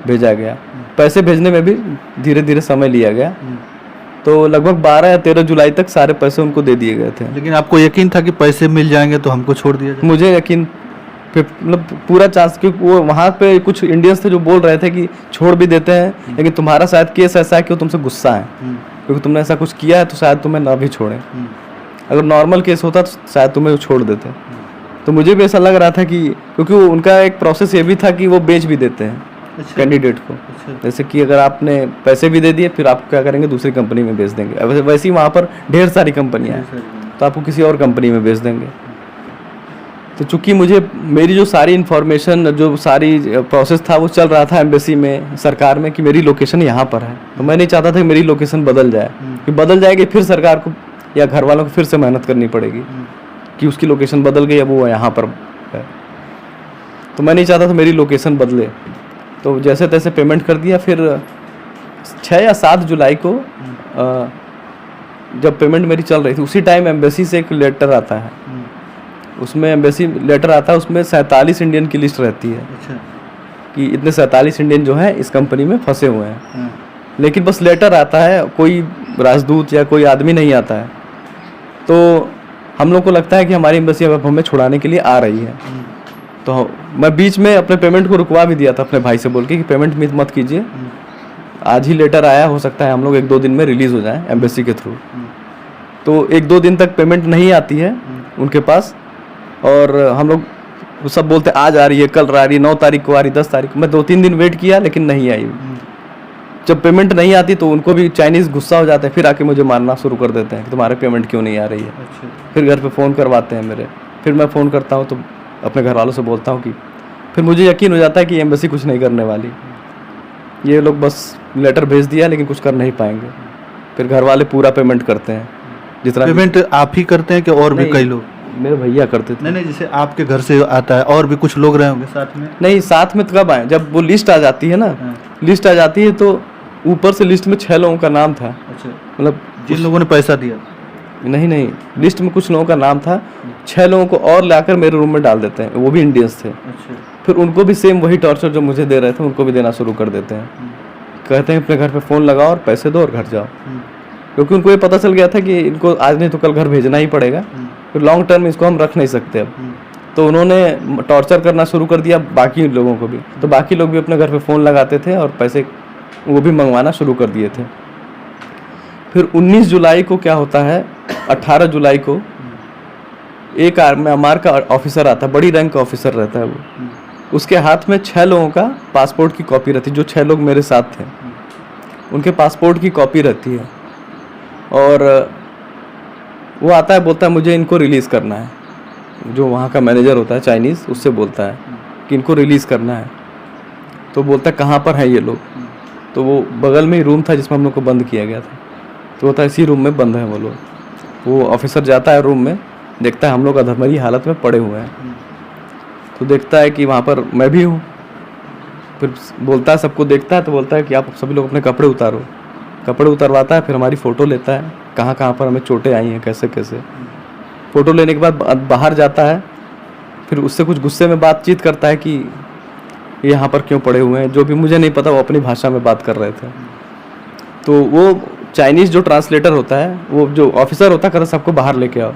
भेजा गया। पैसे भेजने में भी धीरे धीरे समय लिया गया, तो लगभग 12 या 13 जुलाई तक सारे पैसे उनको दे दिए गए थे। लेकिन आपको यकीन था कि पैसे मिल जाएंगे तो हमको छोड़ दिया जाए? मुझे यकीन, फिर मतलब पूरा चांस, क्योंकि वो वहाँ पे कुछ इंडियंस थे जो बोल रहे थे कि छोड़ भी देते हैं, लेकिन तुम्हारा शायद केस ऐसा है कि वो तुमसे गुस्सा है, क्योंकि तुमने ऐसा कुछ किया है तो शायद तुम्हें ना भी छोड़ें। अगर नॉर्मल केस होता तो शायद तुम्हें छोड़ देते। तो मुझे भी ऐसा लग रहा था कि, क्योंकि उनका एक प्रोसेस ये भी था कि वो बेच भी देते हैं कैंडिडेट को। जैसे कि अगर आपने पैसे भी दे दिए, फिर आप क्या करेंगे, दूसरी कंपनी में बेच देंगे। वैसे ही वहाँ पर ढेर सारी कंपनियाँ हैं, तो आपको किसी और कंपनी में बेच देंगे। तो चूंकि मुझे मेरी जो सारी इन्फॉर्मेशन, जो सारी प्रोसेस था वो चल रहा था एम्बेसी में, सरकार में, कि मेरी लोकेशन यहाँ पर है, तो मैं नहीं चाहता था कि मेरी लोकेशन बदल जाए, कि बदल जाएगी फिर सरकार को या घर वालों को फिर से मेहनत करनी पड़ेगी कि उसकी लोकेशन बदल गई, अब वो यहाँ पर है। तो मैं नहीं चाहता था मेरी लोकेशन बदले। तो जैसे तैसे पेमेंट कर दिया। फिर 6 या 7 जुलाई को जब पेमेंट मेरी चल रही थी, उसी टाइम एम्बेसी से एक लेटर आता है। उसमें एम्बेसी लेटर आता है, उसमें 47 इंडियन की लिस्ट रहती है। अच्छा। कि इतने 47 इंडियन जो हैं इस कंपनी में फंसे हुए हैं। लेकिन बस लेटर आता है, कोई राजदूत या कोई आदमी नहीं आता है। तो हम लोग को लगता है कि हमारी एम्बेसी अब हमें छुड़ाने के लिए आ रही है। तो मैं बीच में अपने पेमेंट को रुकवा भी दिया था अपने भाई से बोल के कि पेमेंट मत कीजिए, आज ही लेटर आया, हो सकता है हम लोग 1-2 दिन में रिलीज़ हो जाएं एम्बेसी के थ्रू। तो 1-2 दिन तक पेमेंट नहीं आती है उनके पास, और हम लोग सब बोलते आज आ रही है, कल आ रही है, 9 तारीख को आ रही, 10 तारीख को। मैं 2-3 दिन वेट किया लेकिन नहीं आई। जब पेमेंट नहीं आती तो उनको भी चाइनीज़ गुस्सा हो जाते हैं, फिर आके मुझे मारना शुरू कर देते हैं कि तुम्हारे पेमेंट क्यों नहीं आ रही है। फिर घर पे फ़ोन करवाते हैं मेरे, फिर मैं फ़ोन करता हूँ तो अपने घर वालों से बोलता हूँ कि, फिर मुझे यकीन हो जाता है कि एम्बेसी कुछ नहीं करने वाली, ये लोग बस लेटर भेज दिया लेकिन कुछ कर नहीं पाएंगे। फिर घर वाले पूरा पेमेंट करते हैं, जितना पेमेंट आप ही करते हैं कि और भी कई लोग? मेरे भैया करते थे। नहीं, जैसे आपके घर से आता है और भी कुछ लोग रहे होंगे साथ में? नहीं, साथ में तो कब आए, जब वो लिस्ट आ जाती है ना, लिस्ट आ जाती है तो ऊपर से लिस्ट में 6 लोगों का नाम था। अच्छा। मतलब जिन लोगों ने पैसा दिया? नहीं, लिस्ट में कुछ लोगों का नाम था, 6 लोगों को और लाकर मेरे रूम में डाल देते हैं, वो भी इंडियंस थे। अच्छा। फिर उनको भी सेम वही टॉर्चर जो मुझे दे रहे थे उनको भी देना शुरू कर देते हैं। कहते हैं अपने घर पे फ़ोन लगाओ और पैसे दो और घर जाओ, क्योंकि उनको ये पता चल गया था कि इनको आज नहीं तो कल घर भेजना ही पड़ेगा, फिर लॉन्ग टर्म इसको हम रख नहीं सकते अब। तो उन्होंने टॉर्चर करना शुरू कर दिया बाकी लोगों को भी। तो बाकी लोग भी अपने घर पे फ़ोन लगाते थे और पैसे वो भी मंगवाना शुरू कर दिए थे। फिर 19 जुलाई को क्या होता है, 18 जुलाई को एक म्यांमार का ऑफिसर आता है, बड़ी रैंक का ऑफिसर रहता है वो, उसके हाथ में 6 लोगों का पासपोर्ट की कॉपी रहती है। जो 6 लोग मेरे साथ थे उनके पासपोर्ट की कॉपी रहती है, और वो आता है, बोलता है मुझे इनको रिलीज़ करना है। जो वहाँ का मैनेजर होता है चाइनीज़, उससे बोलता है कि इनको रिलीज़ करना है। तो बोलता है कहाँ पर हैं ये लोग? तो वो बगल में ही रूम था जिसमें हम लोग को बंद किया गया था, तो बोलता है इसी रूम में बंद है वो लोग। वो ऑफिसर जाता है रूम में, देखता है हम लोग अधमरी हालत में पड़े हुए हैं, तो देखता है कि वहाँ पर मैं भी हूँ। फिर बोलता है, सबको देखता है तो बोलता है कि आप सभी लोग अपने कपड़े उतारो। कपड़े उतरवाता है, फिर हमारी फ़ोटो लेता है, कहाँ कहाँ पर हमें चोटें आई हैं, कैसे कैसे। फ़ोटो लेने के बाद बाहर जाता है, फिर उससे कुछ गुस्से में बातचीत करता है कि ये यहाँ पर क्यों पड़े हुए हैं, जो भी मुझे नहीं पता, वो अपनी भाषा में बात कर रहे थे। तो वो चाइनीज़ जो ट्रांसलेटर होता है, वो जो ऑफिसर होता है, कहता सबको बाहर लेके आओ।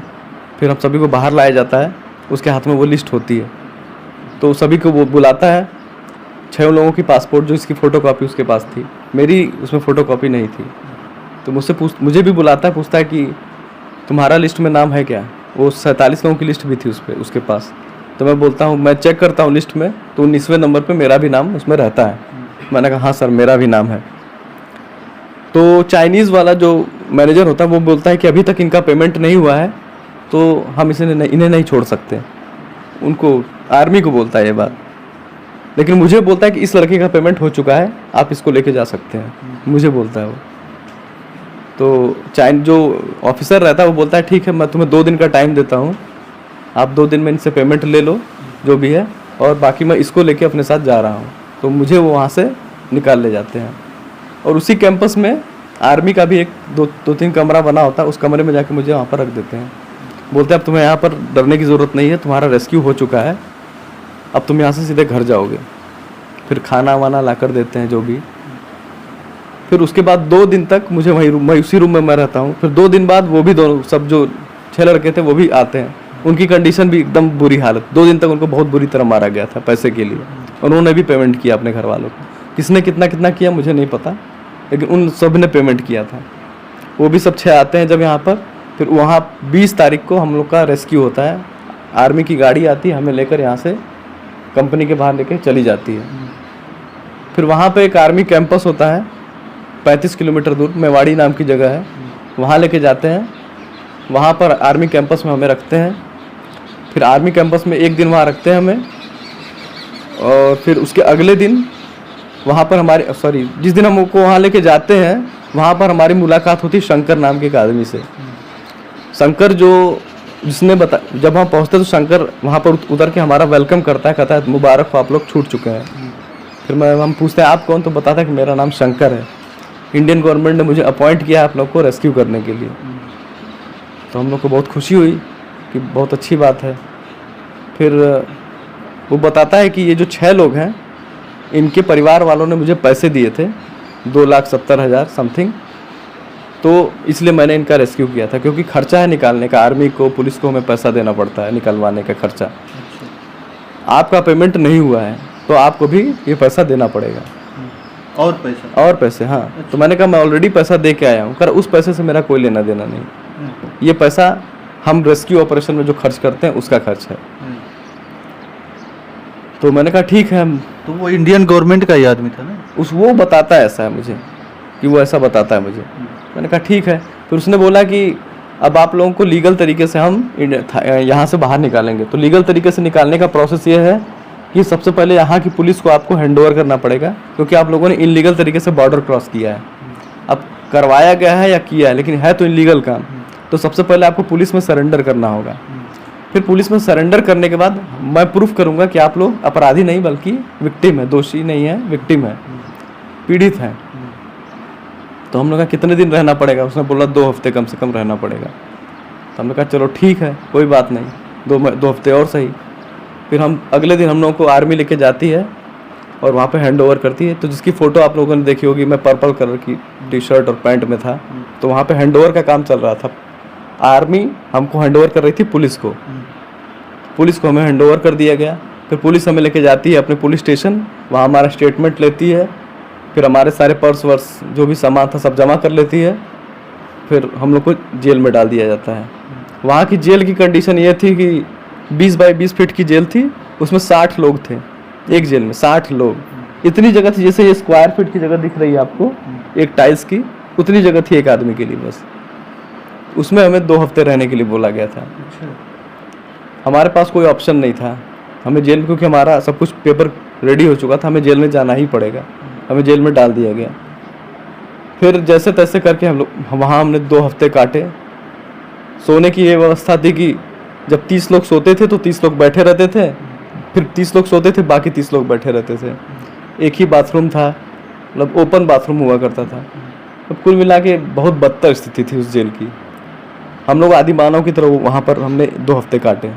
फिर हम सभी को बाहर लाया जाता है, उसके हाथ में वो लिस्ट होती है, तो सभी को वो बुलाता है। 6 लोगों की पासपोर्ट जो इसकी फ़ोटोकॉपी उसके पास थी, मेरी उसमें फ़ोटोकॉपी नहीं थी। तो मुझे भी बुलाता है, पूछता है कि तुम्हारा लिस्ट में नाम है क्या। वो 47 लोगों की लिस्ट भी थी उस पर उसके पास। तो मैं बोलता हूँ, मैं चेक करता हूँ लिस्ट में, तो 19वें नंबर पे मेरा भी नाम उसमें रहता है। मैंने कहा हाँ सर, मेरा भी नाम है। तो चाइनीज़ वाला जो मैनेजर होता है वो बोलता है कि अभी तक इनका पेमेंट नहीं हुआ है, तो हम इन्हें नहीं छोड़ सकते। उनको, आर्मी को बोलता है ये बात, लेकिन मुझे बोलता है कि इस लड़के का पेमेंट हो चुका है, आप इसको लेके जा सकते हैं, मुझे बोलता है वो। तो जो ऑफिसर रहता है वो बोलता है ठीक है, मैं तुम्हें 2 दिन का टाइम देता हूँ, आप 2 दिन में इनसे पेमेंट ले लो जो भी है, और बाकी मैं इसको लेके अपने साथ जा रहा हूँ। तो मुझे वो वहाँ से निकाल ले जाते हैं। और उसी कैंपस में आर्मी का भी एक 2-3 कमरा बना होता है, उस कमरे में जाके मुझे वहाँ पर रख देते हैं। बोलते हैं अब तुम्हें यहाँ पर डरने की ज़रूरत नहीं है, तुम्हारा रेस्क्यू हो चुका है, अब तुम यहाँ से सीधे घर जाओगे। फिर खाना वाना ला कर देते हैं जो भी। फिर उसके बाद 2 दिन तक मुझे वहीं उसी रूम में मैं रहता हूँ। फिर 2 दिन बाद वो भी दोनों सब जो 6 लड़के थे वो भी आते हैं। उनकी कंडीशन भी एकदम बुरी हालत, 2 दिन तक उनको बहुत बुरी तरह मारा गया था पैसे के लिए। उन्होंने भी पेमेंट किया अपने घर वालों को, किसने कितना कितना किया मुझे नहीं पता, लेकिन उन सब ने पेमेंट किया था। वो भी सब 6 आते हैं जब यहाँ पर। फिर वहाँ 20 तारीख को हम लोग का रेस्क्यू होता है। आर्मी की गाड़ी आती है, हमें लेकर यहाँ से कंपनी के बाहर लेकर चली जाती है। फिर वहाँ पे एक आर्मी कैंपस होता है 35 किलोमीटर दूर, मेवाड़ी नाम की जगह है, वहाँ लेके जाते हैं। वहाँ पर आर्मी कैंपस में हमें रखते हैं। फिर आर्मी कैंपस में 1 दिन वहाँ रखते हैं हमें, और फिर उसके अगले दिन वहाँ पर जिस दिन हमको वहाँ लेके जाते हैं, वहाँ पर हमारी मुलाकात होती है शंकर नाम के एक आदमी से। शंकर जब हम पहुँचते तो शंकर वहाँ पर उतर के हमारा वेलकम करता है, कहता है मुबारक हो, आप लोग छूट चुके हैं। फिर हम पूछते हैं आप कौन, तो बताता है कि मेरा नाम शंकर है, इंडियन गवर्नमेंट ने मुझे अपॉइंट किया है आप लोग को रेस्क्यू करने के लिए। तो हम लोग को बहुत खुशी हुई कि बहुत अच्छी बात है। फिर वो बताता है कि ये जो 6 लोग हैं, इनके परिवार वालों ने मुझे पैसे दिए थे 2,70,000 समथिंग, तो इसलिए मैंने इनका रेस्क्यू किया था, क्योंकि खर्चा है निकालने का, आर्मी को पुलिस को हमें पैसा देना पड़ता है निकलवाने का खर्चा। आपका पेमेंट नहीं हुआ है तो आपको भी ये पैसा देना पड़ेगा, और पैसे। हाँ, तो मैंने कहा मैं ऑलरेडी पैसा दे के आया हूँ, कर उस पैसे से मेरा कोई लेना देना नहीं, ये पैसा हम रेस्क्यू ऑपरेशन में जो खर्च करते हैं उसका खर्च है। तो मैंने कहा ठीक है। तो वो इंडियन गवर्नमेंट का ही आदमी था ना? वो बताता है ऐसा है मुझे, कि वो ऐसा बताता है मुझे। मैंने कहा ठीक है। फिर उसने बोला कि अब आप लोगों को लीगल तरीके से हम यहाँ से बाहर निकालेंगे। तो लीगल तरीके से निकालने का प्रोसेस ये है कि सबसे पहले यहाँ की पुलिस को आपको हैंडओवर करना पड़ेगा, क्योंकि आप लोगों ने इनलीगल तरीके से बॉर्डर क्रॉस किया है। अब करवाया गया है या किया है, लेकिन है तो इनलीगल काम। तो सबसे पहले आपको पुलिस में सरेंडर करना होगा। फिर पुलिस में सरेंडर करने के बाद मैं प्रूफ करूंगा कि आप लोग अपराधी नहीं बल्कि विक्टिम है, दोषी नहीं है, विक्टिम है, पीड़ित है। तो हम लोग का कितने दिन रहना पड़ेगा? उसने बोला 2 हफ्ते कम से कम रहना पड़ेगा। तो हमने कहा चलो ठीक है, कोई बात नहीं, 2 हफ्ते और सही। फिर हम अगले दिन हम लोगों को आर्मी लेके जाती है और वहाँ पे हैंड ओवर करती है। तो जिसकी फ़ोटो आप लोगों ने देखी होगी, मैं पर्पल कलर की टी-शर्ट और पैंट में था, तो वहाँ पे हैंड ओवर का काम चल रहा था। आर्मी हमको हैंड ओवर कर रही थी पुलिस को, पुलिस को हमें हैंड ओवर कर दिया गया। फिर पुलिस हमें लेके जाती है अपने पुलिस स्टेशन, वहाँ हमारा स्टेटमेंट लेती है, फिर हमारे सारे पर्स वर्स जो भी सामान था सब जमा कर लेती है। फिर हम लोग को जेल में डाल दिया जाता है। वहाँ की जेल की कंडीशन ये थी कि 20 बाई 20 फीट की जेल थी, उसमें 60 लोग थे एक जेल में, 60 लोग। इतनी जगह थी जैसे ये स्क्वायर फीट की जगह दिख रही है आपको एक टाइल्स की, उतनी जगह थी एक आदमी के लिए बस। उसमें हमें 2 हफ्ते रहने के लिए बोला गया था। हमारे पास कोई ऑप्शन नहीं था, हमें जेल में, क्योंकि हमारा सब कुछ पेपर रेडी हो चुका था, हमें जेल में जाना ही पड़ेगा। हमें जेल में डाल दिया गया। फिर जैसे तैसे करके हम लोग वहाँ हमने 2 हफ्ते काटे। सोने की ये व्यवस्था थी कि जब 30 लोग सोते थे तो 30 लोग बैठे रहते थे, फिर 30 लोग सोते थे, बाकी 30 लोग बैठे रहते थे। एक ही बाथरूम था, मतलब ओपन बाथरूम हुआ करता था। अब कुल मिला के बहुत बदतर स्थिति थी उस जेल की। हम लोग आदि मानव की तरह वहाँ पर हमने 2 हफ्ते काटे।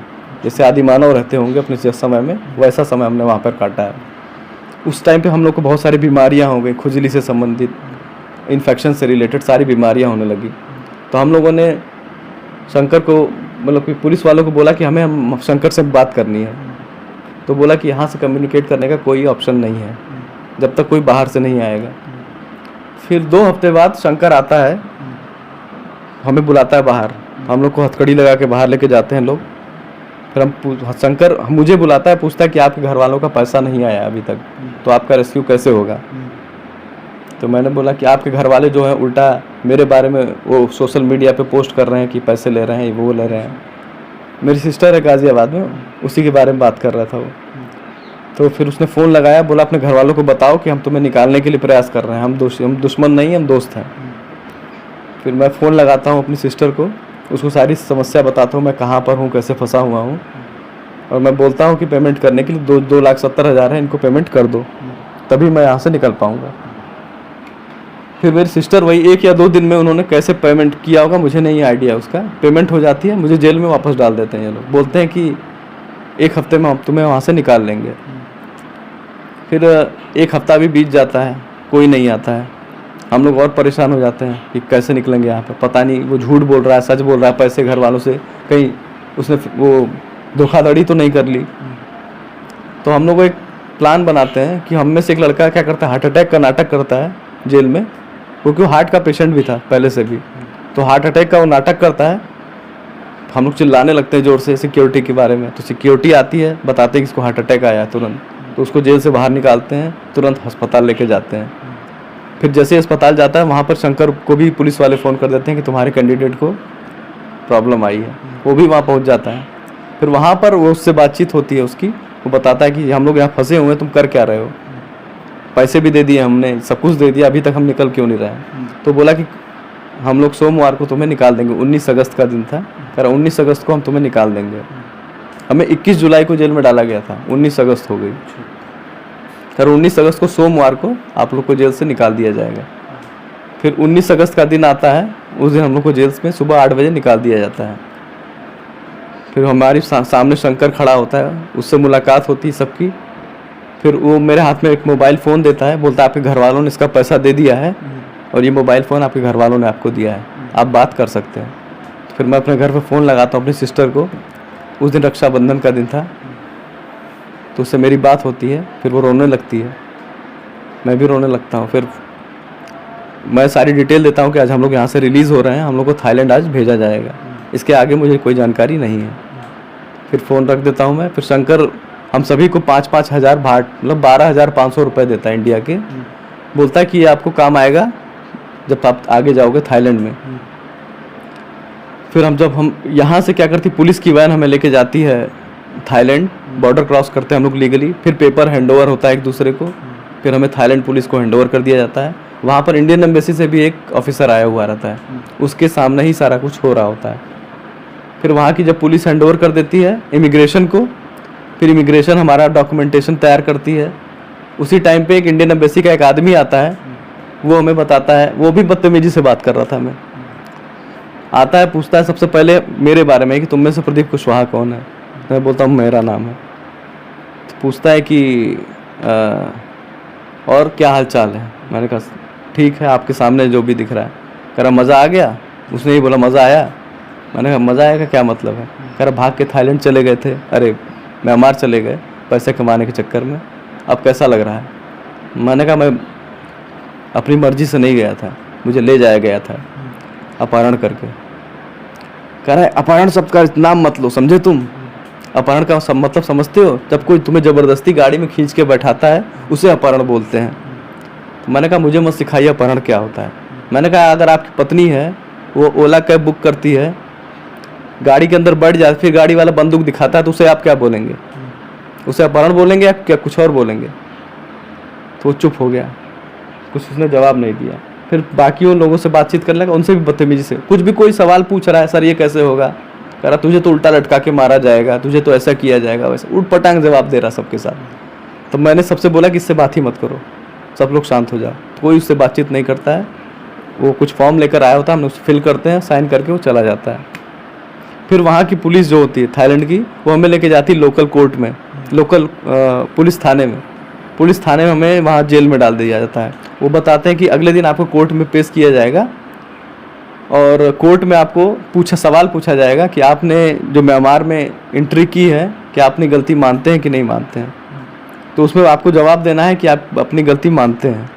जैसे आदि मानव रहते होंगे अपने समय में, वैसा समय हमने वहाँ पर काटा है। उस टाइम पे हम लोग को बहुत सारी बीमारियाँ हो गई, खुजली से संबंधित, इन्फेक्शन से रिलेटेड सारी बीमारियाँ होने लगी। तो हम लोगों ने शंकर को, मतलब कि पुलिस वालों को बोला कि हमें शंकर से बात करनी है। तो बोला कि यहाँ से कम्युनिकेट करने का कोई ऑप्शन नहीं है जब तक कोई बाहर से नहीं आएगा। फिर 2 हफ्ते बाद शंकर आता है, हमें बुलाता है बाहर। हम लोग को हथकड़ी लगा के बाहर लेके जाते हैं लोग। फिर शंकर मुझे बुलाता है, पूछता है कि आपके घर वालों का पैसा नहीं आया अभी तक, तो आपका रेस्क्यू कैसे होगा। तो मैंने बोला कि आपके घर वाले जो हैं उल्टा मेरे बारे में वो सोशल मीडिया पे पोस्ट कर रहे हैं कि पैसे ले रहे हैं, वो ले रहे हैं। मेरी सिस्टर है गाज़ियाबाद में, उसी के बारे में बात कर रहा था वो। तो फिर उसने फ़ोन लगाया, बोला अपने घर वालों को बताओ कि हम तुम्हें निकालने के लिए प्रयास कर रहे हैं, हम दुश्मन नहीं, हम दोस्त हैं। फिर मैं फ़ोन लगाता हूँ अपनी सिस्टर को, उसको सारी समस्या बताता हूँ, मैं कहाँ पर हूँ, कैसे फंसा हुआ हूँ, और मैं बोलता हूँ कि पेमेंट करने के लिए 2,70,000 है, इनको पेमेंट कर दो, तभी मैं यहाँ से निकल पाऊँगा। फिर मेरी सिस्टर वही 1 या 2 दिन में उन्होंने कैसे पेमेंट किया होगा मुझे नहीं आइडिया उसका, पेमेंट हो जाती है, मुझे जेल में वापस डाल देते हैं ये लोग, बोलते हैं कि 1 हफ्ते में हम तुम्हें वहाँ से निकाल लेंगे। फिर 1 हफ्ता भी बीत जाता है, कोई नहीं आता है। हम लोग और परेशान हो जाते हैं कि कैसे निकलेंगे यहाँ पर, पता नहीं वो झूठ बोल रहा है, सच बोल रहा है, पैसे घर वालों से कहीं उसने वो धोखाधड़ी तो नहीं कर ली। तो हम लोग एक प्लान बनाते हैं कि हम में से एक लड़का क्या करता है, हार्ट अटैक का नाटक करता है जेल में, क्योंकि वो हार्ट का पेशेंट भी था पहले से भी। तो हार्ट अटैक का वो नाटक करता है, हम लोग चिल्लाने लगते हैं ज़ोर से सिक्योरिटी के बारे में। तो सिक्योरिटी आती है, बताते हैं कि इसको हार्ट अटैक आया है तुरंत, तो उसको जेल से बाहर निकालते हैं, तुरंत अस्पताल लेके जाते हैं। फिर जैसे ही अस्पताल जाता है वहाँ पर शंकर को भी पुलिस वाले फ़ोन कर देते हैं कि तुम्हारे कैंडिडेट को प्रॉब्लम आई है, वो भी वहाँ पहुँच जाता है। फिर वहाँ पर वो उससे बातचीत होती है उसकी, वो बताता है कि हम लोग यहाँ फंसे हुए हैं, तुम कर क्या रहे हो, पैसे भी दे दिए हमने, सब कुछ दे दिया, अभी तक हम निकल क्यों नहीं रहे। तो बोला कि हम लोग सोमवार को तुम्हें निकाल देंगे, 19 अगस्त का दिन था, कह रहा 19 अगस्त को हम तुम्हें निकाल देंगे। हमें 21 जुलाई को जेल में डाला गया था, 19 अगस्त हो गई, फिर 19 अगस्त को सोमवार को आप लोग को जेल से निकाल दिया जाएगा। फिर 19 अगस्त का दिन आता है, उस दिन हम लोग को जेल में सुबह 8 बजे निकाल दिया जाता है। फिर हमारी सामने शंकर खड़ा होता है, उससे मुलाकात होती है सबकी। फिर वो मेरे हाथ में एक मोबाइल फ़ोन देता है, बोलता है आपके घर वालों ने इसका पैसा दे दिया है और ये मोबाइल फ़ोन आपके घर वालों ने आपको दिया है, आप बात कर सकते हैं। फिर मैं अपने घर पे फ़ोन लगाता हूँ अपनी सिस्टर को, उस दिन रक्षाबंधन का दिन था, तो उससे मेरी बात होती है। फिर वो रोने लगती है, मैं भी रोने लगता हूँ। फिर मैं सारी डिटेल देता हूँ कि आज हम लोग यहाँ से रिलीज़ हो रहे हैं, हम लोग को थाईलैंड आज भेजा जाएगा, इसके आगे मुझे कोई जानकारी नहीं है। फिर फ़ोन रख देता हूँ मैं। फिर शंकर हम सभी को 5-5 हज़ार भाट, मतलब 12,500 रुपये देता है इंडिया के, बोलता है कि ये आपको काम आएगा जब आप आगे जाओगे थाईलैंड में। फिर हम यहाँ से क्या करती, पुलिस की वैन हमें लेके जाती है थाईलैंड, बॉर्डर क्रॉस करते हैं हम लोग लीगली। फिर पेपर हैंडओवर होता है एक दूसरे को, फिर हमें थाईलैंड पुलिस को हैंडओवर कर दिया जाता है। वहाँ पर इंडियन एम्बेसी से भी एक ऑफिसर आया हुआ रहता है, उसके सामने ही सारा कुछ हो रहा होता है। फिर वहाँ की जब पुलिस हैंडओवर कर देती है इमिग्रेशन को, फिर इमिग्रेशन हमारा डॉक्यूमेंटेशन तैयार करती है। उसी टाइम पे एक इंडियन एम्बेसी का एक आदमी आता है, वो हमें बताता है, वो भी बदतमीजी से बात कर रहा था, मैं आता है, पूछता है सबसे पहले मेरे बारे में कि तुम में से प्रदीप कुशवाहा कौन है। मैं बोलता हूँ मेरा नाम है। तो पूछता है कि और क्या हाल चाल है। मैंने कहा ठीक है, आपके सामने जो भी दिख रहा है। कह रहा मज़ा आ गया। उसने ही बोला मज़ा आया। मैंने कहा मज़ा आया का क्या मतलब है। कह रहा भाग के थाईलैंड चले गए थे, अरे म्यांमार चले गए पैसे कमाने के चक्कर में, अब कैसा लग रहा है। मैंने कहा मैं अपनी मर्जी से नहीं गया था, मुझे ले जाया गया था अपहरण करके। कह रहा है अपहरण शब्द का नाम मत लो, समझे तुम। अपहरण का मतलब समझते हो, जब कोई तुम्हें ज़बरदस्ती गाड़ी में खींच के बैठाता है उसे अपहरण बोलते हैं। तो मैंने कहा मुझे मत सिखाइए अपहरण क्या होता है। मैंने कहा अगर आपकी पत्नी है, वो ओला कैब बुक करती है, गाड़ी के अंदर बैठ जाए, फिर गाड़ी वाला बंदूक दिखाता है, तो उसे आप क्या बोलेंगे, उसे अपहरण बोलेंगे या क्या कुछ और बोलेंगे। तो वो चुप हो गया, कुछ उसने जवाब नहीं दिया। फिर बाकी उन लोगों से बातचीत करने लगा, उनसे भी बदतमीजी से, कुछ भी कोई सवाल पूछ रहा है, सर ये कैसे होगा, कह रहा तुझे तो उल्टा लटका के मारा जाएगा, तुझे तो ऐसा किया जाएगा, वैसे उठ पटांग जवाब दे रहा सबके साथ। तो मैंने सबसे बोला कि इससे बात ही मत करो, सब लोग शांत हो जाओ। कोई उससे बातचीत नहीं करता है, वो कुछ फॉर्म लेकर आया होता है, हम लोग फिल करते हैं, साइन करके वो चला जाता है। फिर वहाँ की पुलिस जो होती है थाईलैंड की, वो हमें लेके जाती है लोकल कोर्ट में, लोकल पुलिस थाने में। पुलिस थाने में हमें वहाँ जेल में डाल दिया जाता है। वो बताते हैं कि अगले दिन आपको कोर्ट में पेश किया जाएगा और कोर्ट में आपको सवाल पूछा जाएगा कि आपने जो म्यांमार में एंट्री की है, कि आप अपनी गलती मानते हैं कि नहीं मानते हैं। तो उसमें आपको जवाब देना है कि आप अपनी गलती मानते हैं।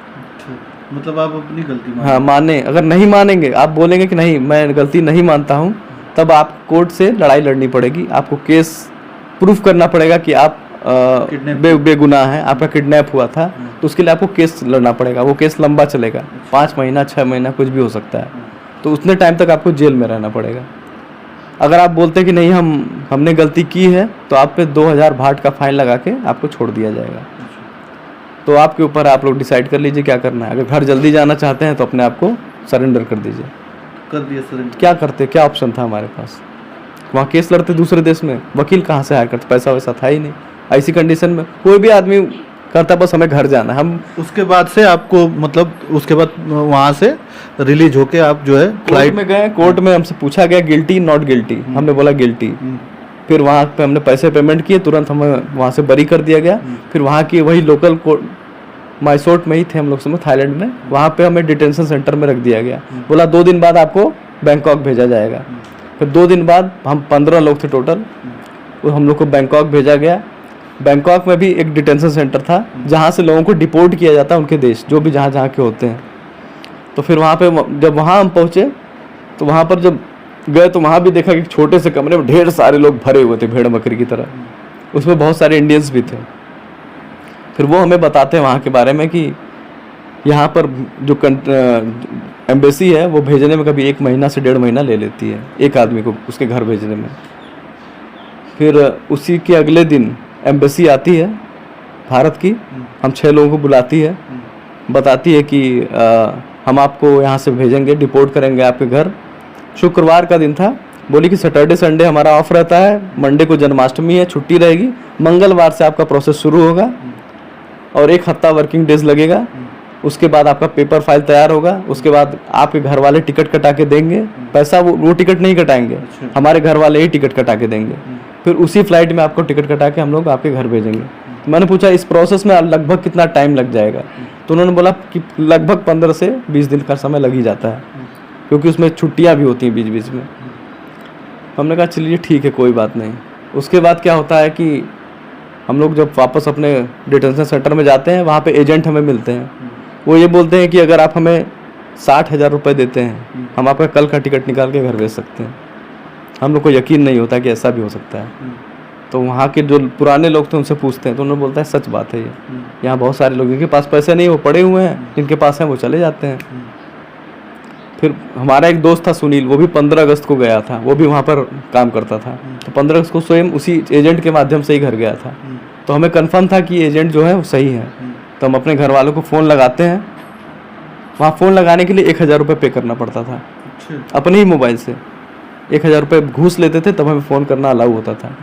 मतलब आप अपनी गलती हाँ माने, अगर नहीं मानेंगे, आप बोलेंगे कि नहीं मैं गलती नहीं मानता हूँ, तब आप कोर्ट से लड़ाई लड़नी पड़ेगी, आपको केस प्रूफ करना पड़ेगा कि आप बेगुनाह हैं, आपका किडनैप हुआ था, तो उसके लिए आपको केस लड़ना पड़ेगा। वो केस लंबा चलेगा, 5 महीना 6 महीना कुछ भी हो सकता है, तो उतने टाइम तक आपको जेल में रहना पड़ेगा। अगर आप बोलते हैं कि नहीं हमने गलती की है, तो आप पे 2000 बाट का फाइन लगा के आपको छोड़ दिया जाएगा। तो आपके ऊपर आप लोग डिसाइड कर लीजिए क्या करना है। अगर घर जल्दी जाना चाहते हैं तो अपने आप को सरेंडर कर दीजिए। कर दिया सरेंडर। क्या करते, क्या ऑप्शन था हमारे पास? वहाँ केस लड़ते दूसरे देश में, वकील कहाँ से हायर करते, पैसा वैसा था ही नहीं। ऐसी कंडीशन में कोई भी आदमी करता बस हमें घर जाना। हम उसके बाद से आपको मतलब उसके बाद वहाँ से रिलीज होके आप जो है फ्लाइट में गए, कोर्ट में हमसे पूछा गया गिल्टी नॉट गिल्टी, हमने बोला गिल्टी। फिर वहाँ पे हमने पैसे पेमेंट किए, तुरंत हमें वहाँ से बरी कर दिया गया। फिर वहाँ की वही लोकल कोर्ट, माइसोट में ही थे हम लोग समय थाईलैंड में, वहाँ पे हमें डिटेंशन सेंटर में रख दिया गया। बोला 2 दिन बाद आपको बैंकॉक भेजा जाएगा। फिर 2 दिन बाद हम 15 लोग थे टोटल, वो हम लोग को बैंकॉक भेजा गया। बैंकॉक में भी एक डिटेंशन सेंटर था जहाँ से लोगों को डिपोर्ट किया जाता है उनके देश, जो भी जहाँ के होते हैं। तो फिर वहाँ पे जब वहाँ हम पहुँचे तो वहाँ पर जब गए तो वहाँ भी देखा कि छोटे से कमरे में ढेर सारे लोग भरे हुए थे, भेड़ बकरी की तरह। उसमें बहुत सारे इंडियंस भी थे। फिर वो हमें बताते हैं वहाँ के बारे में कि यहाँ पर जो एम्बेसी है वो भेजने में कभी 1 महीना से 1.5 महीना ले लेती है एक आदमी को उसके घर भेजने में। फिर उसी के अगले दिन एम्बेसी आती है भारत की, हम 6 लोगों को बुलाती है, बताती है कि हम आपको यहाँ से भेजेंगे, डिपोर्ट करेंगे आपके घर। शुक्रवार का दिन था, बोली कि सैटरडे संडे हमारा ऑफ रहता है, मंडे को जन्माष्टमी है, छुट्टी रहेगी, मंगलवार से आपका प्रोसेस शुरू होगा और 1 हफ्ता वर्किंग डेज लगेगा। उसके बाद आपका पेपर फाइल तैयार होगा, उसके बाद आपके घर वाले टिकट कटा के देंगे। पैसा वो टिकट नहीं कटाएंगे, हमारे घर वाले ही टिकट कटा के देंगे। फिर उसी फ्लाइट में आपको टिकट कटा के हम लोग आपके घर भेजेंगे। तो मैंने पूछा इस प्रोसेस में लगभग कितना टाइम लग जाएगा? तो उन्होंने बोला कि लगभग 15 से 20 दिन का समय लग ही जाता है, क्योंकि उसमें छुट्टियाँ भी होती हैं बीच बीच में। हमने कहा चलिए ठीक है, कोई बात नहीं। उसके बाद क्या होता है कि हम लोग जब वापस अपने डिटेंशन सेंटर में जाते हैं, वहाँ पे एजेंट हमें मिलते हैं। वो ये बोलते हैं कि अगर आप हमें 60,000 रुपये देते हैं, हम आपका कल का टिकट निकाल के घर भेज सकते हैं। हम लोग को यकीन नहीं होता कि ऐसा भी हो सकता है। तो वहाँ के जो पुराने लोग थे उनसे पूछते हैं तो उन्होंने बोलता है सच बात है ये, यहाँ बहुत सारे लोग जिनके पास पैसे नहीं वो पड़े हुए हैं, जिनके पास हैं वो चले जाते हैं। फिर हमारा एक दोस्त था सुनील, वो भी 15 अगस्त को गया था, वो भी वहाँ पर काम करता था। तो 15 अगस्त को स्वयं उसी एजेंट के माध्यम से ही घर गया था। तो हमें कंफर्म था कि एजेंट जो है वो सही है। तो हम अपने घर वालों को फ़ोन लगाते हैं। वहाँ फ़ोन लगाने के लिए 1000 रुपये पे करना पड़ता था अपने ही मोबाइल से। 1000 रुपये घूस लेते थे, तब हमें फ़ोन करना अलाउ होता था।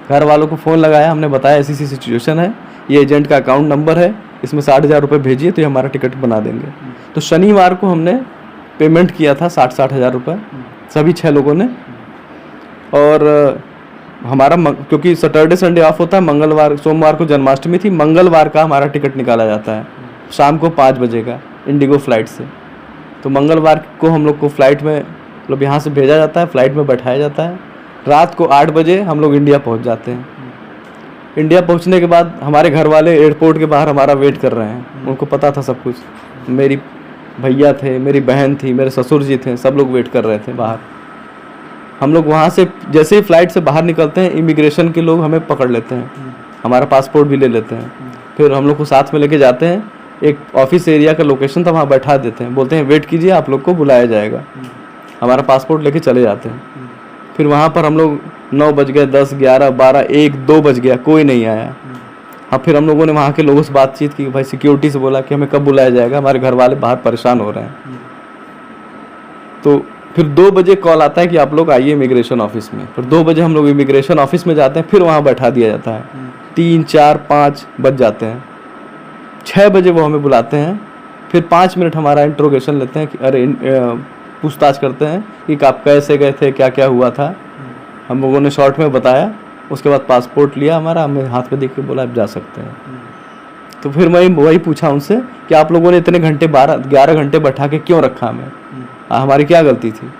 घर वालों को फ़ोन लगाया, हमने बताया ऐसी सी सिचुएशन है, ये एजेंट का अकाउंट नंबर है, इसमें 60,000 रुपये भेजिए तो ये हमारा टिकट बना देंगे। तो शनिवार को हमने पेमेंट किया था 60,000 रुपये सभी 6 लोगों ने। और हमारा क्योंकि सैटरडे संडे ऑफ होता है, मंगलवार सोमवार को जन्माष्टमी थी, मंगलवार का हमारा टिकट निकाला जाता है शाम को 5 बजे का इंडिगो फ्लाइट से। तो मंगलवार को हम लोग को फ्लाइट में मतलब यहाँ से भेजा जाता है, फ्लाइट में बैठाया जाता है। रात को 8 बजे हम लोग इंडिया पहुँच जाते हैं। इंडिया पहुँचने के बाद हमारे घर वाले एयरपोर्ट के बाहर हमारा वेट कर रहे हैं। उनको पता था सब कुछ, मेरी भैया थे, मेरी बहन थी, मेरे ससुर जी थे, सब लोग वेट कर रहे थे बाहर। हम लोग वहाँ से जैसे ही फ़्लाइट से बाहर निकलते हैं, इमिग्रेशन के लोग हमें पकड़ लेते हैं, हमारा पासपोर्ट भी ले लेते हैं। फिर हम लोग को साथ में लेके जाते हैं, एक ऑफिस एरिया का लोकेशन था, वहाँ बैठा देते हैं, बोलते हैं वेट कीजिए, आप लोग को बुलाया जाएगा। हमारा पासपोर्ट लेके चले जाते हैं। फिर वहाँ पर हम लोग 9 बज गए, 10, 11, 12, 1, 2 बज गया, कोई नहीं आया। हाँ, फिर हम लोगों ने वहाँ के लोगों से बातचीत की, भाई सिक्योरिटी से बोला कि हमें कब बुलाया जाएगा, हमारे घर वाले बाहर परेशान हो रहे हैं। तो फिर 2 बजे कॉल आता है कि आप लोग आइए इमिग्रेशन ऑफिस में। फिर 2 बजे हम लोग इमिग्रेशन ऑफिस में जाते हैं, फिर वहाँ बैठा दिया जाता है। 3, 4, 5 बज जाते हैं। 6 बजे वो हमें बुलाते हैं, फिर 5 मिनट हमारा इंट्रोगेशन लेते हैं कि अरे पूछताछ करते हैं कि आप कैसे गए थे, क्या क्या हुआ था। हम लोगों ने शॉर्ट में बताया, उसके बाद पासपोर्ट लिया हमारा, हमें हाथ पे देख के बोला आप जा सकते हैं। तो फिर मैं वही पूछा उनसे कि आप लोगों ने इतने घंटे 11 घंटे बैठा के क्यों रखा हमें, हमारी क्या गलती थी।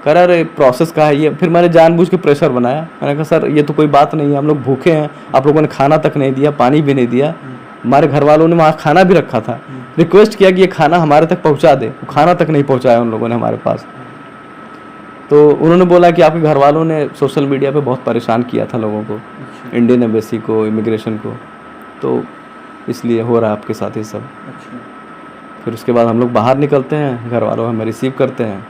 कह रहा अरे प्रोसेस का है ये। फिर मैंने जानबूझ के प्रेशर बनाया, मैंने कहा सर ये तो कोई बात नहीं है, हम लोग भूखे हैं, आप लोगों ने खाना तक नहीं दिया, पानी भी नहीं दिया, हमारे घर वालों ने वहाँ खाना भी रखा था, रिक्वेस्ट किया कि ये खाना हमारे तक पहुँचा दे, खाना तक नहीं पहुँचाया उन लोगों ने हमारे पास। तो उन्होंने बोला कि आपके घर वालों ने सोशल मीडिया पे बहुत परेशान किया था लोगों को, इंडियन एम्बेसी को, इमिग्रेशन को, तो इसलिए हो रहा है आपके साथ ये सब। फिर उसके बाद हम लोग बाहर निकलते हैं, घर वालों हमें रिसीव करते हैं,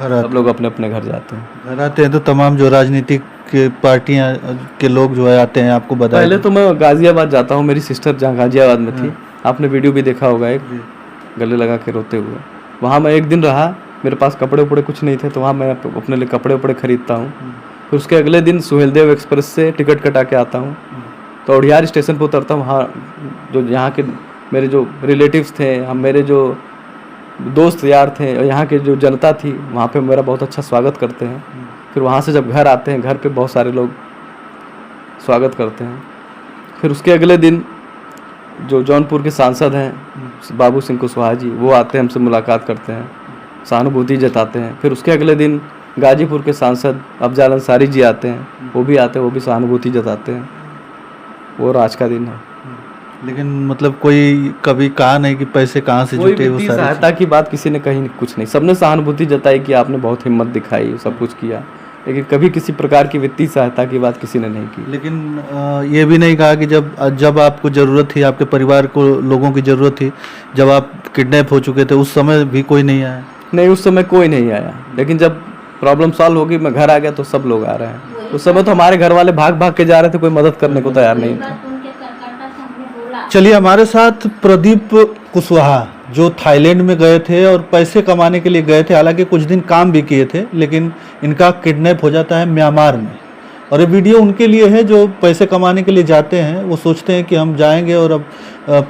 सब लोग अपने अपने घर जाते हैं। घर आते हैं तो तमाम जो राजनीतिक पार्टियां के लोग जो है आते हैं, आपको बताया? पहले तो मैं गाजियाबाद जाता हूँ, मेरी सिस्टर जहाँ गाजियाबाद में थी, आपने वीडियो भी देखा होगा, एक गले लगा के रोते हुए। वहाँ मैं 1 दिन रहा, मेरे पास कपड़े उपड़े कुछ नहीं थे, तो वहाँ मैं अपने लिए कपड़े उपड़े खरीदता हूँ। फिर उसके अगले दिन सुहेलदेव एक्सप्रेस से टिकट कटा के आता हूँ, तो उड़ियार स्टेशन पर उतरता हूँ। वहाँ जो यहाँ के मेरे जो रिलेटिव्स थे, हम मेरे जो दोस्त यार थे और यहाँ के जो जनता थी, वहाँ पे मेरा बहुत अच्छा स्वागत करते हैं। फिर वहाँ से जब घर आते हैं, घर पे बहुत सारे लोग स्वागत करते हैं। फिर उसके अगले दिन जो जौनपुर के सांसद हैं बाबू सिंह कुशवाहा जी, वो आते हैं, हमसे मुलाकात करते हैं, सहानुभूति जताते हैं। फिर उसके अगले दिन गाजीपुर के सांसद अफजाल अंसारी जी आते हैं, वो भी आते हैं, वो भी सहानुभूति जताते हैं। वो आज का दिन है। लेकिन मतलब कोई कभी कहा नहीं कि पैसे कहाँ से जुटे? वो सहायता की बात किसी ने कही कुछ नहीं, सबने सहानुभूति जताई कि आपने बहुत हिम्मत दिखाई, सब कुछ किया, लेकिन कभी किसी प्रकार की वित्तीय सहायता की बात किसी ने नहीं की। लेकिन ये भी नहीं कहा कि जब आपको ज़रूरत थी, आपके परिवार को लोगों की ज़रूरत थी, जब आप किडनैप हो चुके थे, उस समय भी कोई नहीं आया? नहीं, उस समय कोई नहीं आया, लेकिन जब प्रॉब्लम सॉल्व होगी, मैं घर आ गया तो सब लोग आ रहे हैं। उस समय तो हमारे घर वाले भाग भाग के जा रहे थे, कोई मदद करने को तैयार नहीं था। चलिए, हमारे साथ प्रदीप कुशवाहा जो थाईलैंड में गए थे और पैसे कमाने के लिए गए थे, हालांकि कुछ दिन काम भी किए थे, लेकिन इनका किडनैप हो जाता है म्यांमार में। और ये वीडियो उनके लिए है जो पैसे कमाने के लिए जाते हैं, वो सोचते हैं कि हम जाएंगे और अब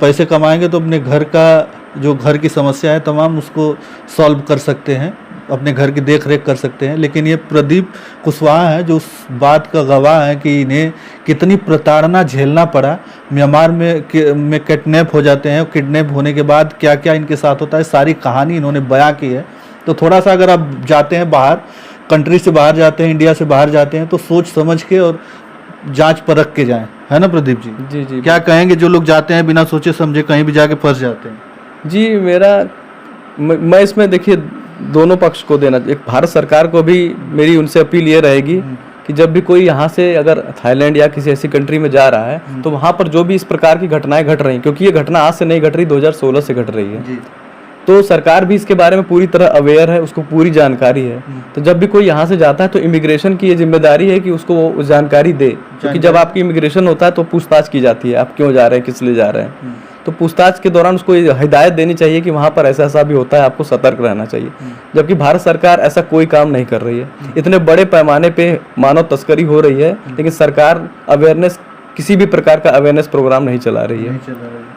पैसे कमाएंगे तो अपने घर का जो घर की समस्या है तमाम उसको सॉल्व कर सकते हैं, अपने घर की देख रेख कर सकते हैं। लेकिन ये प्रदीप कुशवाहा है जो उस बात का गवाह है कि इन्हें कितनी प्रताड़ना झेलना पड़ा। म्यांमार में किडनैप हो जाते हैं, किडनैप होने के बाद क्या क्या इनके साथ होता है, सारी कहानी इन्होंने बयां की है। तो थोड़ा सा अगर आप जाते हैं बाहर, कंट्री से बाहर जाते हैं, इंडिया से बाहर जाते हैं, तो सोच समझ के और जांच परख के जाएं, है ना प्रदीप जी? जी जी। क्या कहेंगे जो लोग जाते हैं बिना सोचे समझे, कहीं भी जाके फंस जाते हैं? जी, मैं इसमें देखिए दोनों पक्ष को देना, एक भारत सरकार को भी मेरी उनसे अपील ये रहेगी कि जब भी कोई यहाँ से अगर थाईलैंड या किसी ऐसी कंट्री में जा रहा है, तो वहाँ पर जो भी इस प्रकार की घटनाएं घट रही हैं, क्योंकि ये घटना आज से नहीं घट रही, 2016 से घट रही है, तो सरकार भी इसके बारे में पूरी तरह अवेयर है, उसको पूरी जानकारी है। तो जब भी कोई यहाँ से जाता है तो इमिग्रेशन की ये जिम्मेदारी है कि उसको वो जानकारी दे, क्योंकि जब आपकी इमिग्रेशन होता है तो पूछताछ की जाती है, आप क्यों जा रहे हैं, किस लिए जा रहे हैं। तो पूछताछ के दौरान उसको हिदायत देनी चाहिए कि वहाँ पर ऐसा ऐसा भी होता है, आपको सतर्क रहना चाहिए। जबकि भारत सरकार ऐसा कोई काम नहीं कर रही है। इतने बड़े पैमाने पे मानव तस्करी हो रही है, लेकिन सरकार अवेयरनेस, किसी भी प्रकार का अवेयरनेस प्रोग्राम नहीं चला रही है।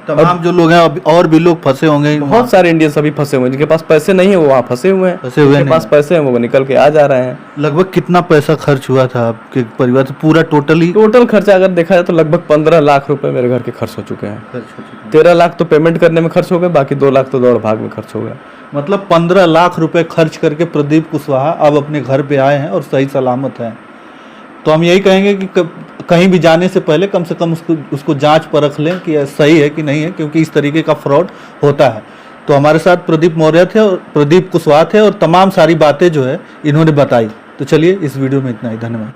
तमाम जो लोग हैं, और भी लोग फंसे होंगे, बहुत सारे इंडियंस अभी फंसे हुए हैं, जिनके पास पैसे नहीं है वो वहाँ फंसे हुए हैं, जिनके पास पैसे हैं वो निकल के आ जा रहे हैं। लगभग कितना पैसा खर्च हुआ था आपके परिवार से? पूरा टोटल खर्चा अगर देखा जाए तो लगभग 15 लाख रुपए मेरे घर के खर्च हो चुके हैं। 13 लाख तो पेमेंट करने में खर्च हो गए, बाकी 2 लाख तो दौड़ भाग में खर्च हो गया। मतलब 15 लाख रुपए खर्च करके प्रदीप कुशवाहा अब अपने घर पे आए हैं और सही सलामत हैं। तो हम यही कहेंगे कि कहीं भी जाने से पहले कम से कम उसको जांच परख लें कि सही है कि नहीं है, क्योंकि इस तरीके का फ्रॉड होता है। तो हमारे साथ प्रदीप मौर्य थे और प्रदीप कुशवाहा थे, और तमाम सारी बातें जो है इन्होंने बताई। तो चलिए, इस वीडियो में इतना ही, धन्यवाद।